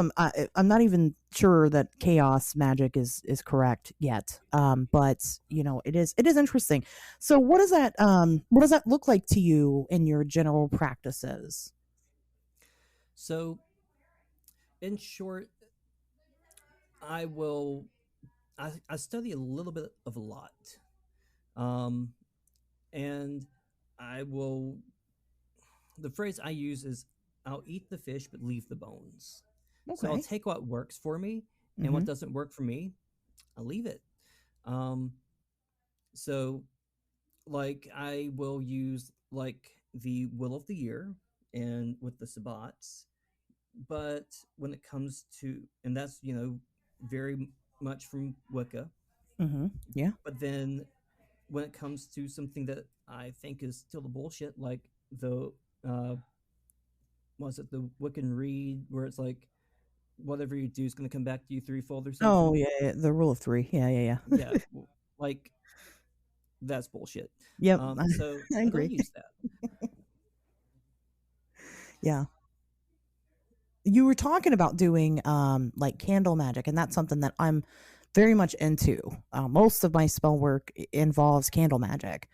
I'm not even sure that chaos magic is correct yet. But it is interesting. So what does that look like to you in your general practices? So, in short, I will. I study a little bit of a lot, um, and I will. The phrase I use is, "I'll eat the fish but leave the bones." So I'll Okay. take what works for me, and what Mm-hmm. doesn't work for me, I'll leave it. Um, so like I will use like the will of the year and with the sabbats, but when it comes to, and that's very much from Wicca, Mm-hmm. Yeah. but then when it comes to something that I think is still the bullshit, like the uh was it the Wiccan read where it's like whatever you do is going to come back to you threefold or Oh something. yeah, yeah, the rule of three. Yeah, yeah, yeah. Yeah, like that's bullshit. Yep. So I I don't agree. use that. Yeah. You were talking about doing like candle magic, and that's something that I'm very much into. Most of my spell work involves candle magic.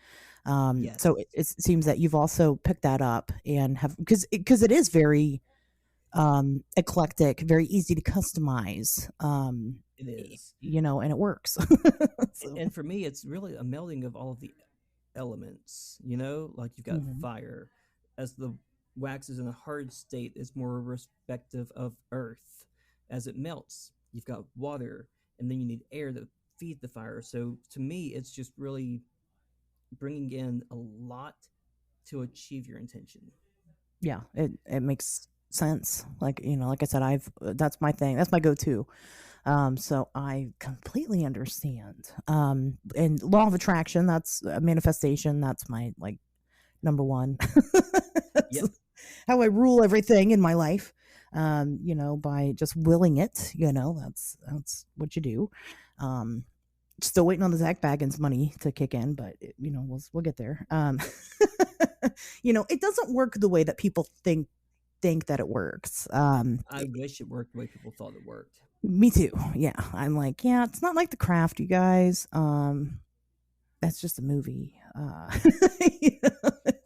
Yes, So it seems that you've also picked that up and have, because it is very eclectic, very easy to customize. it is. And it works. So And for me, it's really a melding of all of the elements. Like you've got mhm. fire, as the wax is in a hard state, it's more respective of earth. As it melts, you've got water, and then you need air to feed the fire. So to me, it's just really bringing in a lot to achieve your intention. Yeah, it makes sense. Like I said, I've that's my thing. That's my go-to. So I completely understand. And law of attraction, that's a manifestation. That's my like number one. That's Yep. how I rule everything in my life. By just willing it. That's what you do. Um, Still waiting on the Zach Baggins money to kick in, but we'll get there. It doesn't work the way that people think that it works. I wish it worked the way people thought it worked. Me too. Yeah, I'm like, yeah, it's not like The Craft, you guys. That's just a movie.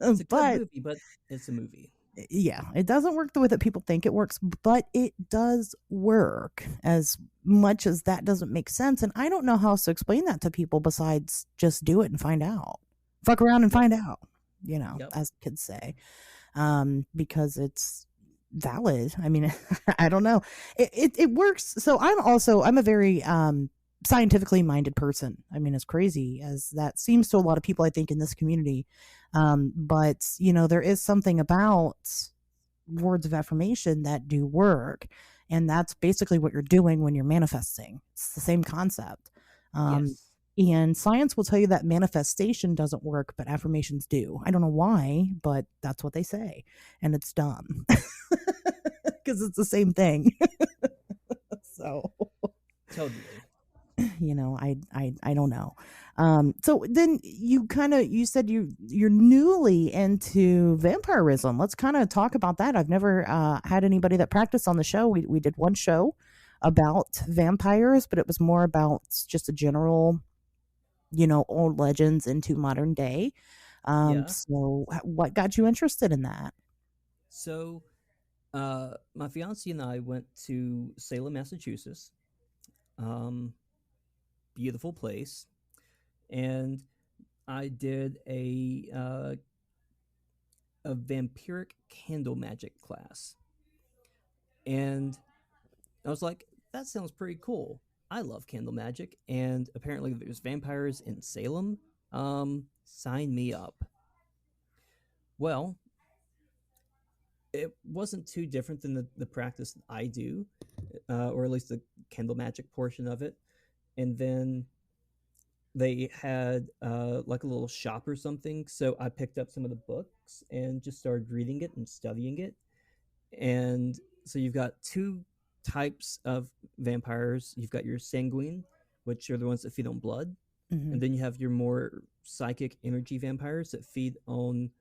It's a good But movie, but it's a movie. yeah, it doesn't work the way that people think it works, but it does work, as much as that doesn't make sense. And I don't know how else to explain that to people besides just do it and find out. Fuck around and Yep. find out, Yep. as kids say. Because it's valid. I mean, I don't know. It works. So I'm a very scientifically minded person. I mean, as crazy as that seems to a lot of people, I think, in this community. But there is something about words of affirmation that do work, and that's basically what you're doing when you're manifesting. It's the same concept. Um, Yes. and science will tell you that manifestation doesn't work, but affirmations do. I don't know why, but that's what they say. And it's dumb because it's the same thing. So, Totally. I don't know. So then you said you're newly into vampirism. Let's kind of talk about that. I've never had anybody that practiced on the show. We did one show about vampires, but it was more about just a general, old legends into modern day. Yeah. So what got you interested in that? So, my fiance and I went to Salem, Massachusetts. Um, Beautiful place, and I did a vampiric candle magic class, and I was like, that sounds pretty cool. I love candle magic, and apparently there's vampires in Salem. Sign me up. Well, it wasn't too different than the practice that I do, or at least the candle magic portion of it. And then they had like a little shop or something. So I picked up some of the books and just started reading it and studying it. And so you've got two types of vampires. You've got your sanguine, which are the ones that feed on blood, Hmm. and then you have your more psychic energy vampires that feed on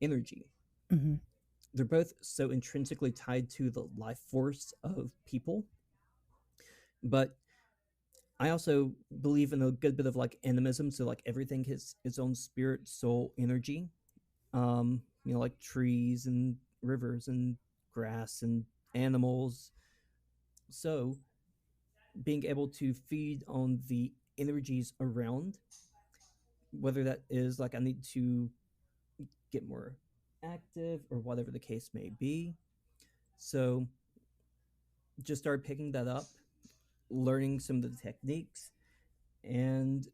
energy. Hmm. They're both so intrinsically tied to the life force of people, but I also believe in a good bit of like animism. So like everything has its own spirit, soul, energy. Like trees and rivers and grass and animals. So being able to feed on the energies around, whether that is like I need to get more active or whatever the case may be. So just start picking that up, learning some of the techniques, and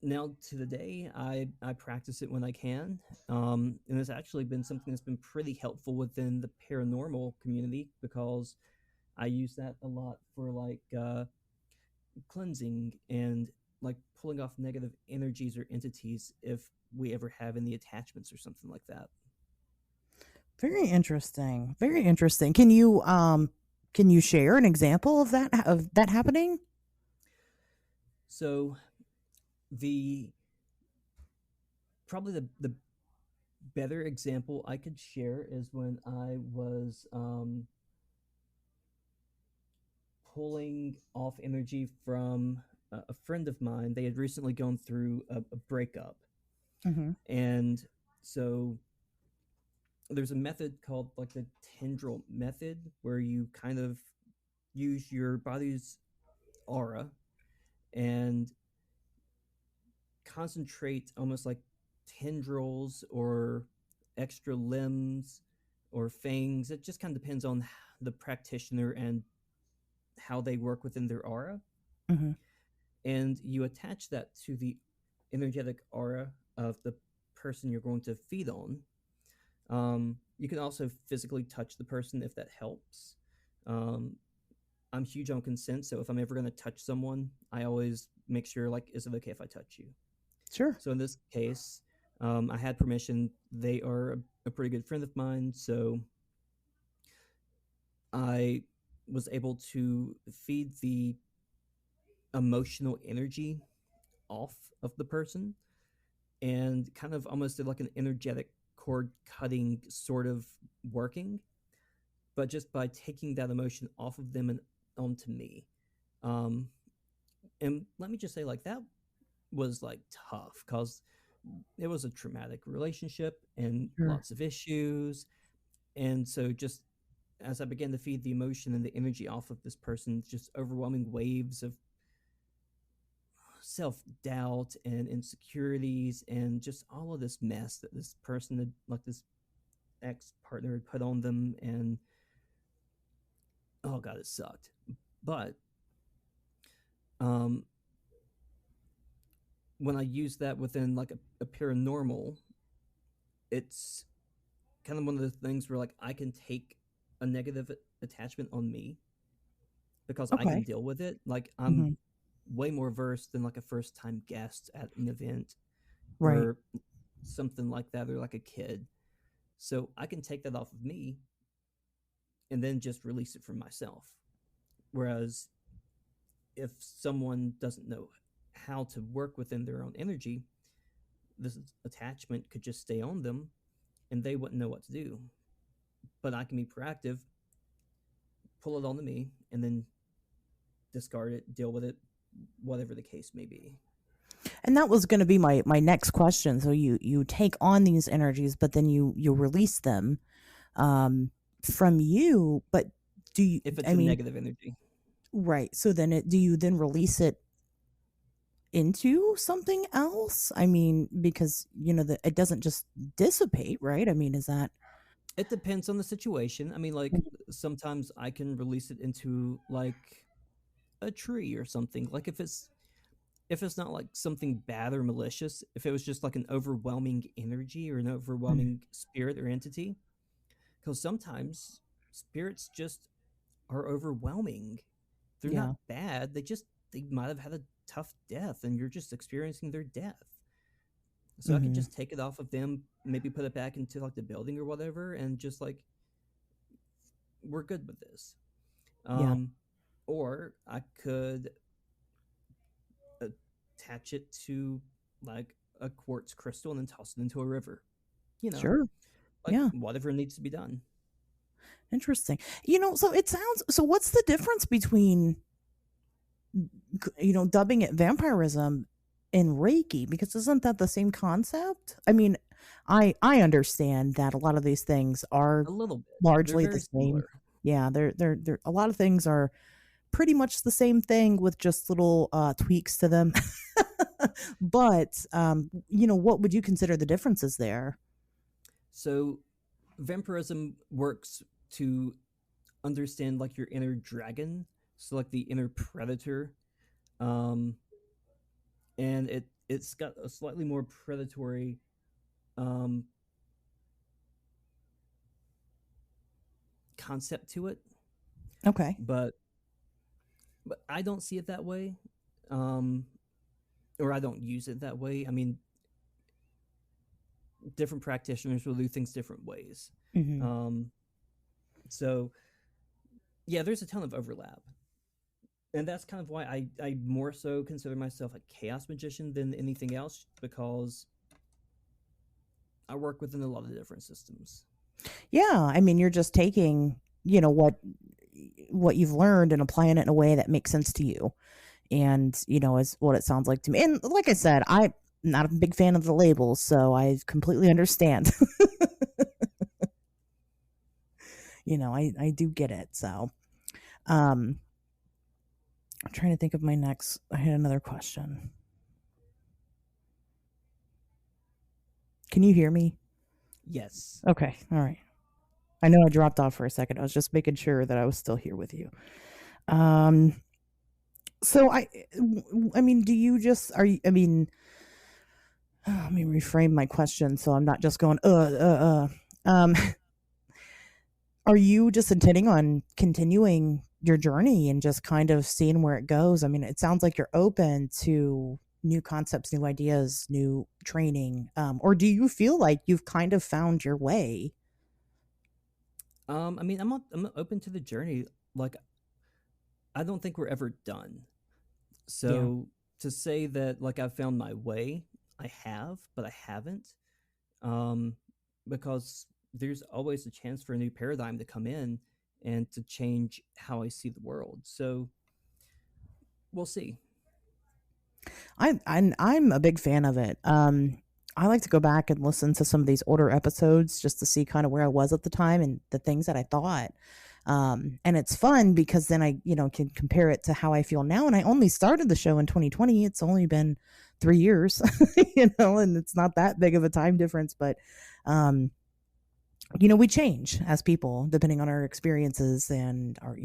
now to the day, I practice it when I can, and it's actually been something that's been pretty helpful within the paranormal community because I use that a lot for like cleansing and like pulling off negative energies or entities if we ever have any attachments or something like that. Very interesting. Very interesting. Can you share an example of that happening? So the probably the better example I could share is when I was pulling off energy from a friend of mine. They had recently gone through a breakup, Hmm. and so there's a method called like the tendril method where you kind of use your body's aura and concentrate almost like tendrils or extra limbs or fangs. It just kind of depends on the practitioner and how they work within their aura. Hmm. And you attach that to the energetic aura of the person you're going to feed on. You can also physically touch the person if that helps. Um, I'm huge on consent, so if I'm ever going to touch someone, I always make sure, like, is it okay if I touch you? Sure. So in this case, I had permission. They are a pretty good friend of mine, so I was able to feed the emotional energy off of the person and kind of almost did like an energetic cord cutting sort of working, but just by taking that emotion off of them and onto me. Um, and let me just say, like, that was like tough because it was a traumatic relationship and Sure. lots of issues. And so, just as I began to feed the emotion and the energy off of this person, just overwhelming waves of self doubt and insecurities and just all of this mess that this person had, like this ex partner had put on them. And oh God, it sucked. But um, when I use that within like a paranormal, it's kind of one of the things where like I can take a negative attachment on me because I can Okay. deal with it. Like I'm Hmm. way more versed than like a first time guest at an event Right. or something like that, or like a kid. So I can take that off of me and then just release it from myself. Whereas if someone doesn't know how to work within their own energy, this attachment could just stay on them and they wouldn't know what to do. But I can be proactive, pull it onto me, and then discard it, deal with it, whatever the case may be. And that was going to be my next question. So you take on these energies, but then you release them um, from you. But do you? If it's I a mean, negative energy. right. So then do you then release it into something else? I mean, because it doesn't just dissipate, right? I mean, is that It depends on the situation. I mean, like sometimes I can release it into like a tree or something. Like if it's not like something bad or malicious, if it was just like an overwhelming energy or an Mhm. overwhelming spirit or entity, because sometimes spirits just are overwhelming. They're not Yeah. bad. They might have had a tough death and you're just experiencing their death. So I could Mhm. just take it off of them, maybe put it back into like the building or whatever, and just like we're good with this. Yeah. Um, or I could attach it to like a quartz crystal and then toss it into a river. You know, Sure. like Yeah. whatever needs to be done. Interesting. So it sounds so what's the difference between dubbing it vampirism and Reiki? Because isn't that the same concept? I mean, I understand that a lot of these things are A little bit. They're largely the very same. similar. Yeah, they're a lot of things are pretty much the same thing with just little tweaks to them. But what would you consider the differences there? So vampirism works to understand like your inner dragon, so like the inner predator, um, and it's got a slightly more predatory um, concept to it, Okay. but I don't see it that way, um, or I don't use it that way. I mean, different practitioners will do things different ways. Hmm. Um, so yeah, there's a ton of overlap, and that's kind of why I more so consider myself a chaos magician than anything else because I work within a lot of different systems. Yeah, I mean, you're just taking what you've learned and applying it in a way that makes sense to you, and is what it sounds like to me. And like I said, I'm not a big fan of the labels, so I completely understand. I do get it. So, um, I'm trying to think of my next. I had another question. Can you hear me? Yes. Okay. All right. I know I dropped off for a second. I was just making sure that I was still here with you. Um, so I mean, do you just are you? I mean, let me reframe my question so I'm not just going are you just intending on continuing your journey and just kind of seeing where it goes? I mean, it sounds like you're open to new concepts, new ideas, new training. Or do you feel like you've kind of found your way? I mean, I'm open to the journey. Like, I don't think we're ever done. Yeah. So to say that like I've found my way, I have, but I haven't. Um, because there's always a chance for a new paradigm to come in and to change how I see the world. So we'll see. I'm a big fan of it. I like to go back and listen to some of these older episodes just to see kind of where I was at the time and the things that I thought. And it's fun because then I, can compare it to how I feel now. And I only started the show in 2020. It's only been 3 years, and it's not that big of a time difference. But, we change as people depending on our experiences and our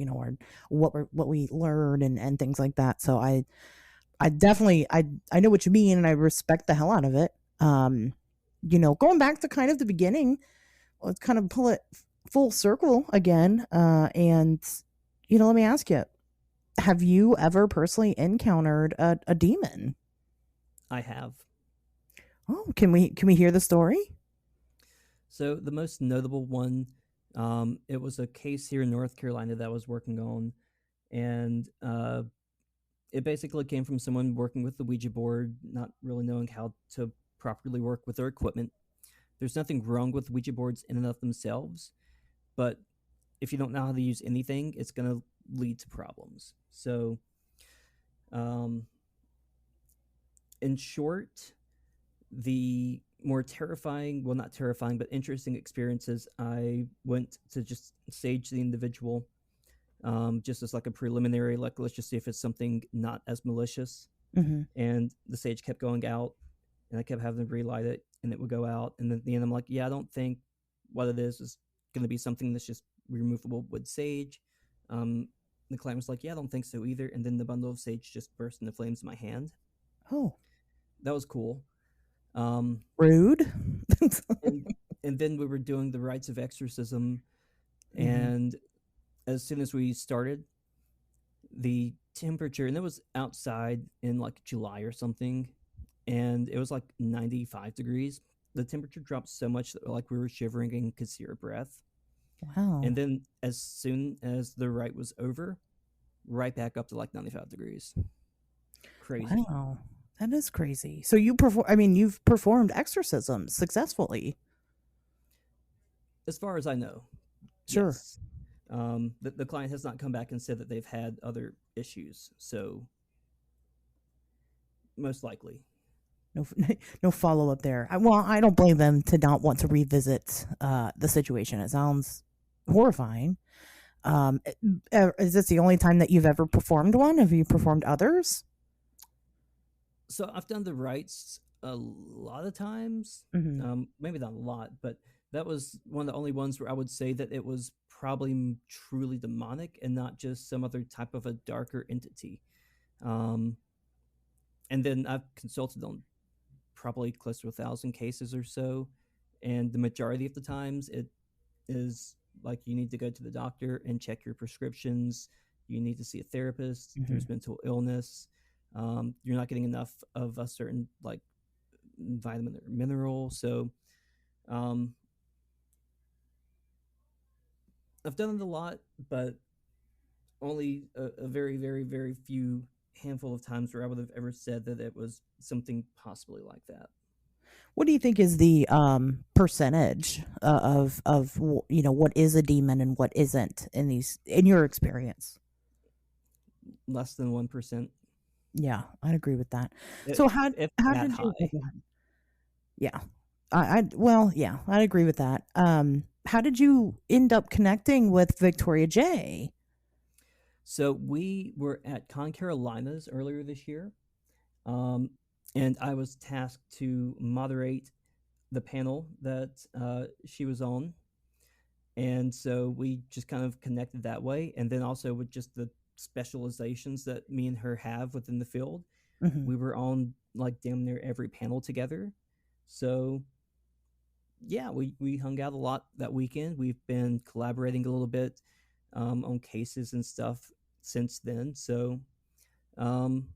what we learn and things like that. So I definitely I know what you mean and I respect the hell out of it. Going back to kind of the beginning, let's kind of pull it full circle again. And let me ask you, have you ever personally encountered a demon? I have. Oh, can we hear the story? So the most notable one, it was a case here in North Carolina that I was working on, and it basically came from someone working with the Ouija board, not really knowing how to properly work with their equipment. There's nothing wrong with Ouija boards in and of themselves, but if you don't know how to use anything, it's going to lead to problems. So, um, in short, the more terrifying, well, not terrifying, but interesting experiences, I went to just sage the individual, just as like a preliminary, like let's just see if it's something not as malicious. Hmm. and the sage kept going out, and I kept having to relight it, and it would go out. And then at the end, I'm like, yeah, I don't think what it is going to be something that's just removable with sage. Um, the client was like, yeah, I don't think so either. And then the bundle of sage just burst into flames in my hand. Oh, That was cool. Um, rude. and and then we were doing the rites of exorcism, Hmm. and as soon as we started, the temperature, and it was outside in like July or something, and it was like 95 degrees. The temperature dropped so much that like we were shivering and could see our breath. Wow. And then as soon as the rite was over, right back up to like 95 degrees. Crazy. Wow. That is crazy. So you perform, I mean, you've performed exorcisms successfully. As far as I know, Sure. yes. The client has not come back and said that they've had other issues, so most likely. No, no follow up there. Well, I don't blame them to not want to revisit the situation. It sounds horrifying. Is this the only time that you've ever performed one? Have you performed others? So I've done the rites a lot of times. Hmm. Maybe not a lot, but that was one of the only ones where I would say that it was probably truly demonic and not just some other type of a darker entity. Um, and then I've consulted on probably close to 1,000 cases or so, and the majority of the times it is like you need to go to the doctor and check your prescriptions. You need to see a therapist. Hmm. There's mental illness. You're not getting enough of a certain like vitamin or mineral. So um, I've done it a lot, but only a very, very, very few handful of times where I would have ever said that it was something possibly like that. What do you think is the percentage of what is a demon and what isn't in these in your experience? Less than 1%, Yeah, I'd agree with that. if, So if how that did you? Oh, high. go ahead. Yeah, well, yeah, I'd agree with that. How did you end up connecting with Victoria J? So we were at Con Carolinas earlier this year, um, and I was tasked to moderate the panel that she was on, and so we just kind of connected that way. And then also with just the specializations that me and her have within the field, Hmm. we were on like damn near every panel together. So yeah, we hung out a lot that weekend. We've been collaborating a little bit on cases and stuff since then. So um,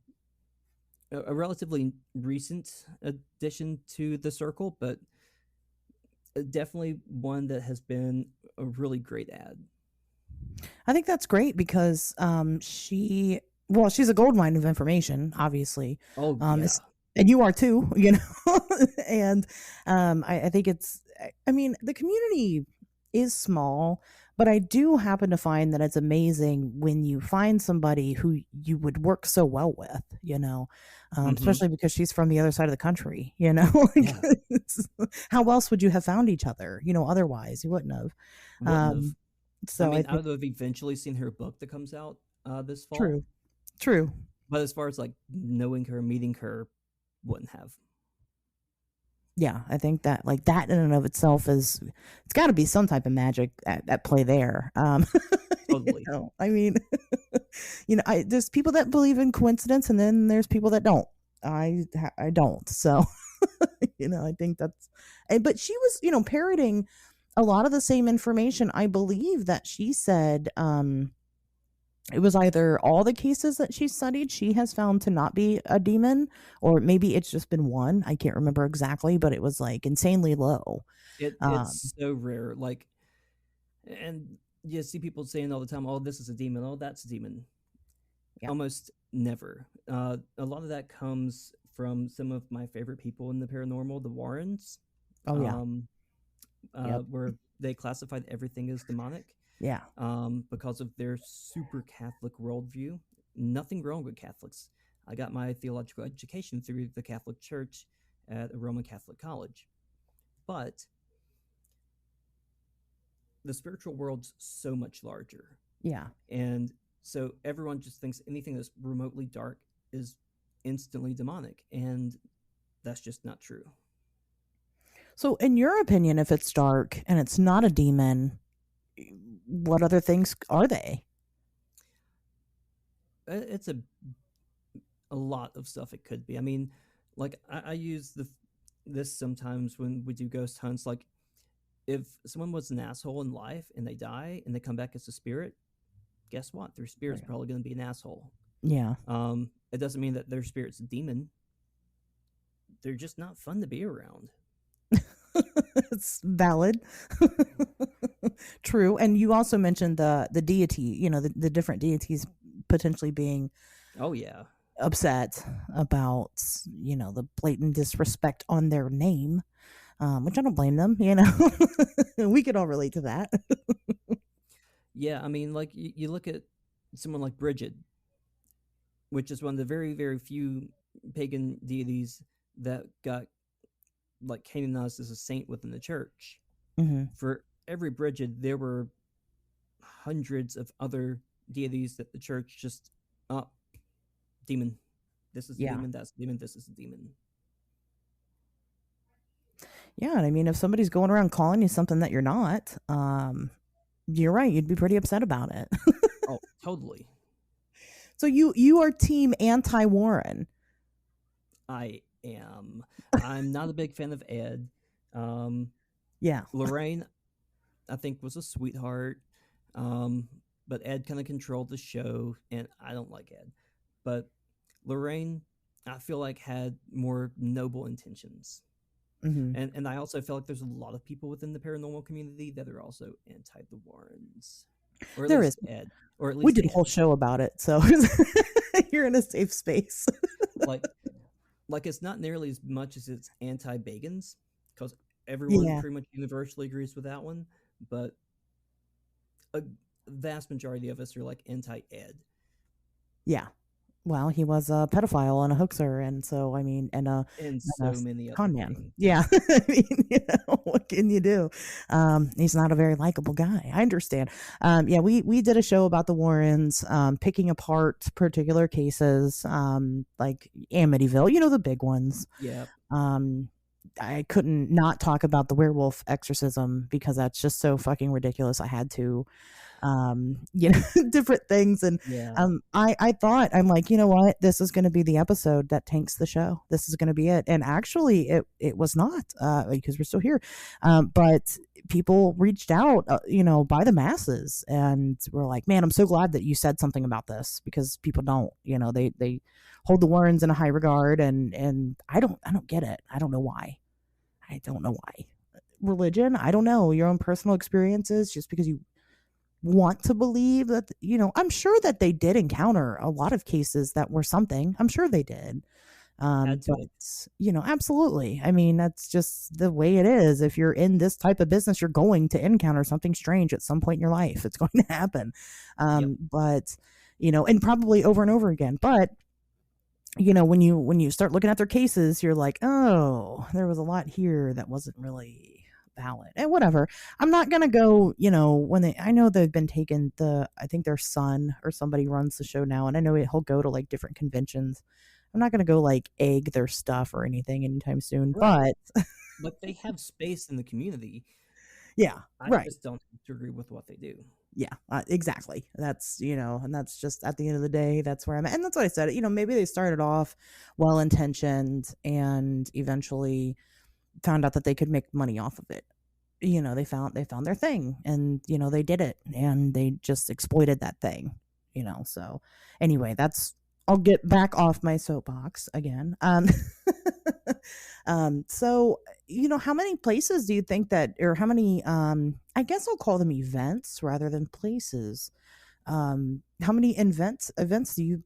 a relatively recent addition to the circle, but definitely one that has been a really great ad. I think that's great because she's a gold mine of information, obviously. Oh Um, yeah. it's, and you are too, you know. And I think I mean, the community is small, but I do happen to find that it's amazing when you find somebody who you would work so well with, Mm-hmm. especially because she's from the other side of the country, like, Yeah. how else would you have found each other, otherwise you wouldn't have. Wouldn't have. Um, I so I mean, I think would have eventually seen her book that comes out this fall, true. True. but as far as like knowing her, meeting her, wouldn't have. Yeah, I think that like that in and of itself is it's got to be some type of magic at play there. Totally. I mean, there's people that believe in coincidence, and then there's people that don't. I don't. So, I think but she was, parroting a lot of the same information. I believe that she said, it was either all the cases that she studied she has found to not be a demon, or maybe it's just been one. I can't remember exactly, but it was like insanely low. It's so rare. Like, and you see people saying all the time, "Oh, this is a demon. Oh, that's a demon." Yeah. Almost never. A lot of that comes from some of my favorite people in the paranormal, the Warrens, Oh yeah. um, Yep. where they classified everything as demonic Yeah. because of their super Catholic worldview. Nothing wrong with Catholics. I got my theological education through the Catholic Church at a Roman Catholic college. But the spiritual world's so much larger. Yeah. And so everyone just thinks anything that's remotely dark is instantly demonic, and that's just not true. So, in your opinion, if it's dark and it's not a demon, what other things are they? It's a lot of stuff it could be. I mean, like I use this sometimes when we do ghost hunts. Like if someone was an asshole in life and they die and they come back as a spirit, guess what? Their spirit's probably going to be an asshole. Yeah. It doesn't mean that their spirit's a demon. They're just not fun to be around. It's valid. True. And you also mentioned the deity, the different deities potentially being Oh yeah, upset about, the blatant disrespect on their name, which I don't blame them. We could all relate to that. yeah. I mean, like you look at someone like Bridget, which is one of the very very few pagan deities that got like canonized as a saint within the church. Hmm. For every Bridget, there were hundreds of other deities that the church just, oh, demon. This is a Yeah. demon. That's a demon. This is a demon. Yeah. And I mean, if somebody's going around calling you something that you're not, you're right. You'd be pretty upset about it. Oh, totally. So you are team anti Warren. I am. I'm not a big fan of Ed. Um, Yeah. Lorraine, I think, was a sweetheart. Um, but Ed kind of controlled the show, and I don't like Ed. But Lorraine, I feel like had more noble intentions. Hmm. And I also feel like there's a lot of people within the paranormal community that are also anti the Warrens, or at There least is. Ed, or at We least did a whole Ed. show about it, so you're in a safe space. Like it's not nearly as much as it's anti Bagans, because everyone Yeah. pretty much universally agrees with that one. But a vast majority of us are like anti Ed, Yeah. Well, he was a pedophile and a hoaxer, and so I mean, and and a so many other con man. things. Yeah, I mean, what can you do? He's not a very likable guy. I understand. Yeah, we did a show about the Warrens, picking apart particular cases, like Amityville, the big ones. Yeah, Um, I couldn't not talk about the werewolf exorcism because that's just so fucking ridiculous. I had to, different things. And yeah. I thought, I'm like, you know what, this is going to be the episode that tanks the show. This is going to be it. And actually it was not, because we're still here. But people reached out, by the masses, and were like, man, I'm so glad that you said something about this, because people don't, they hold the Warrens in a high regard. And I don't get it. I don't know why. I don't know why. Religion, I don't know, your own personal experiences, just because you want to believe that, I'm sure that they did encounter a lot of cases that were something. I'm sure they did. Had But to have. absolutely, I mean, that's just the way it is. If you're in this type of business, you're going to encounter something strange at some point in your life. It's going to happen. Yep. But and probably over and over again. But when you start looking at their cases, you're like, oh, there was a lot here that wasn't really valid. And whatever. I'm not gonna go, when I know they've been taken, I think their son or somebody runs the show now, and I know he'll go to like different conventions. I'm not gonna go like egg their stuff or anything anytime soon. Right. But But they have space in the community. yeah, I right. just don't have to agree with what they do. Yeah, exactly. That's, and that's just at the end of the day, that's where I'm at. And that's what I said. Maybe they started off well intentioned and eventually found out that they could make money off of it. They found their thing, and they did it, and they just exploited that thing. So anyway, that's, I'll get back off my soapbox again. So how many places do you think that, or how many, I guess I'll call them events rather than places, how many events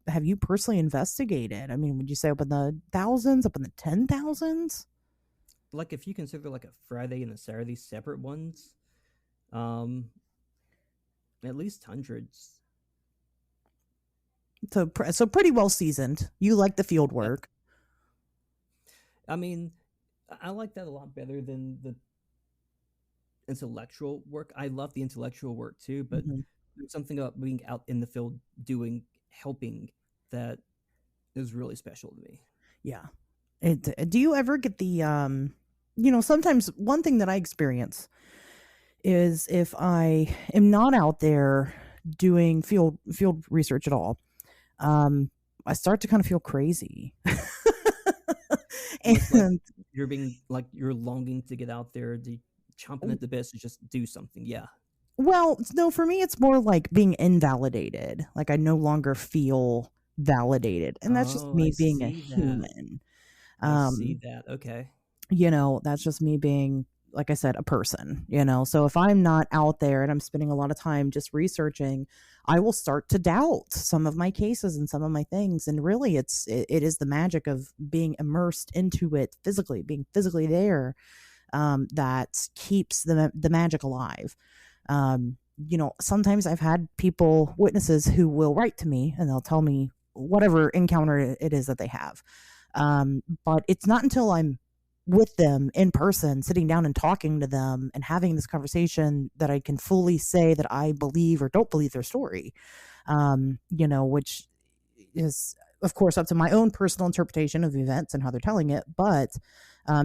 have you personally investigated? I mean, would you say up in the thousands, up in the 10,000s? Like if you consider like a Friday and a Saturday separate ones, um, at least hundreds. So pretty well seasoned. You like the field Yep. work. I mean, I like that a lot better than the intellectual work. I love the intellectual work too, but Mhm. there's something about being out in the field doing helping that is really special to me. Yeah. Do you ever get the you know, sometimes one thing that I experience is if I am not out there doing field research at all, um, I start to kind of feel crazy. Like And you're being like you're longing to get out there, the chomping at the bit to just do something. Yeah. well, no, for me it's more like being invalidated. Like I no longer feel validated. And that's just Oh, I me being a see that. human. I see Um, that. Okay. you know, that's just me being, like I said, a person, you know. So if I'm not out there and I'm spending a lot of time just researching, I will start to doubt some of my cases and some of my things. And really it is the magic of being immersed into it physically, being physically there, that keeps the magic alive. You know, sometimes I've had people, witnesses, who will write to me and they'll tell me whatever encounter it is that they have. But it's not until I'm with them in person, sitting down and talking to them and having this conversation, that I can fully say that I believe or don't believe their story. You know, which is, of course, up to my own personal interpretation of events and how they're telling it. But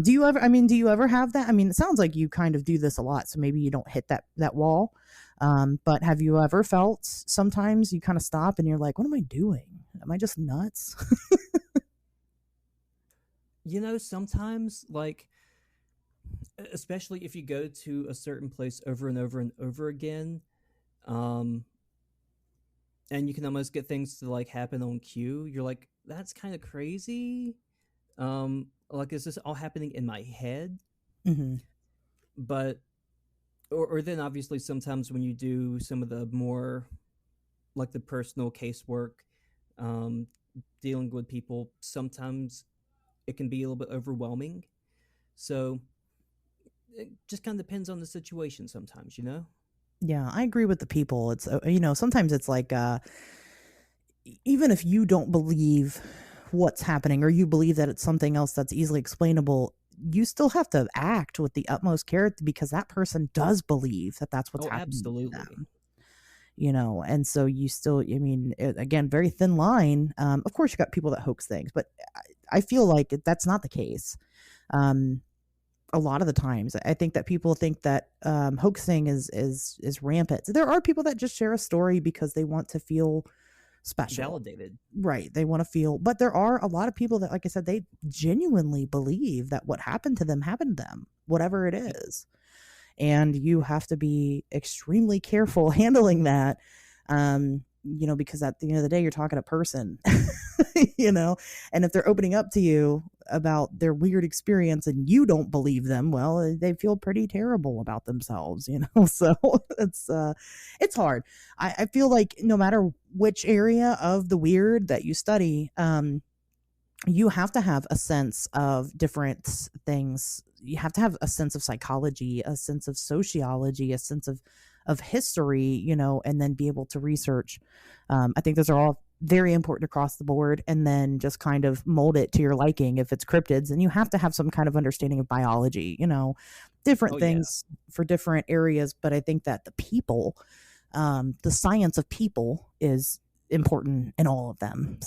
do you ever? I mean, do you ever have that? I mean, it sounds like you kind of do this a lot, so maybe you don't hit that wall. But have you ever felt sometimes you kind of stop and you're like, what am I doing? Am I just nuts? You know, sometimes like especially if you go to a certain place over and over and over again, um and you can almost get things to like happen on cue, you're like, that's kind of crazy. Like, is this all happening in my head? Hmm. But or then obviously sometimes when you do some of the more like the personal casework, um dealing with people, sometimes it can be a little bit overwhelming. So it just kind of depends on the situation sometimes, you know? Yeah, I agree with the people. It's you know, sometimes it's like even if you don't believe what's happening, or you believe that it's something else that's easily explainable, you still have to act with the utmost care because that person does believe that that's what's Oh, happening to absolutely. them. You know, and so you still, I mean, again, very thin line. Of course, you got people that hoax things, but I feel like that's not the case. Um, a lot of the times, I think that people think that hoaxing is rampant. There are people that just share a story because they want to feel special. Validated. Right. They want to feel, but there are a lot of people that, like I said, they genuinely believe that what happened to them, whatever it Yep. is. And you have to be extremely careful handling that. You know, because at the end of the day, you're talking to a person, you know, and if they're opening up to you about their weird experience and you don't believe them, well, they feel pretty terrible about themselves, you know. So it's hard. I feel like no matter which area of the weird that you study, you have to have a sense of different things. You have to have a sense of psychology, a sense of sociology, a sense of history, you know, and then be able to research. I think those are all very important across the board, and then just kind of mold it to your liking. If it's cryptids, and you have to have some kind of understanding of biology, you know, different Oh yeah. things for different areas. But I think that the people, the science of people, is important in all of them.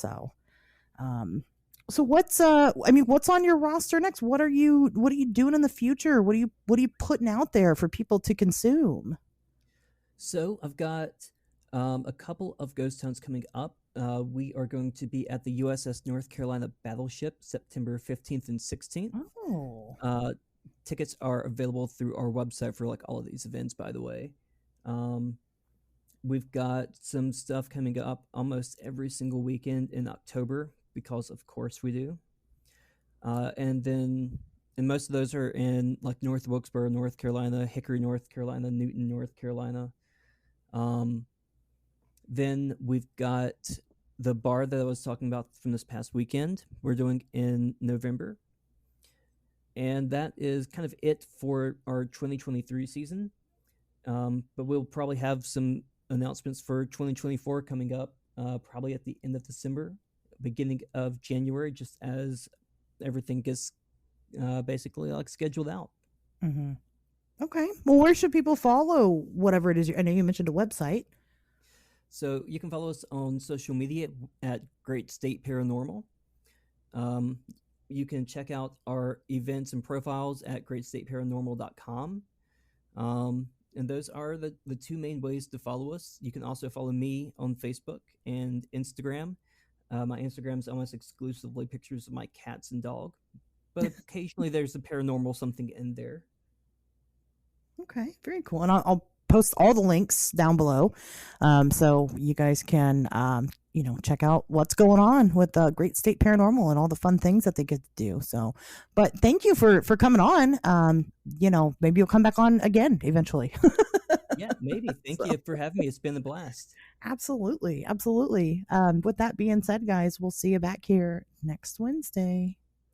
Um, so what's I mean, what's on your roster next? What are you doing in the future? What are you putting out there for people to consume? So I've got a couple of ghost towns coming up. We are going to be at the USS North Carolina battleship September 15th and 16th. Oh. Uh, Tickets are available through our website for like all of these events, by the way. Um, we've got some stuff coming up almost every single weekend in October because, of course, we do. And most of those are in like North Wilkesboro, North Carolina, Hickory, North Carolina, Newton, North Carolina. Um, then we've got the bar that I was talking about from this past weekend. We're doing in November, and that is kind of it for our 2023 season. But we'll probably have some announcements for 2024 coming up, probably at the end of December, beginning of January, just as everything gets basically like scheduled out. Hmm. Okay. Well, where should people follow whatever it is? I know you mentioned a website. So you can follow us on social media at Great State Paranormal. You can check out our events and profiles at greatstateparanormal.com. And those are the two main ways to follow us. You can also follow me on Facebook and Instagram. My Instagram is almost exclusively pictures of my cats and dog, but occasionally there's a paranormal something in there. Okay, very cool. And I'll post all the links down below, so you guys can, check out what's going on with Great State Paranormal and all the fun things that they get to do. So, but thank you for coming on. Maybe you'll come back on again eventually. Yeah, maybe. Thank So, you for having me. It's been a blast. absolutely, absolutely. With that being said, guys, we'll see you back here next Wednesday.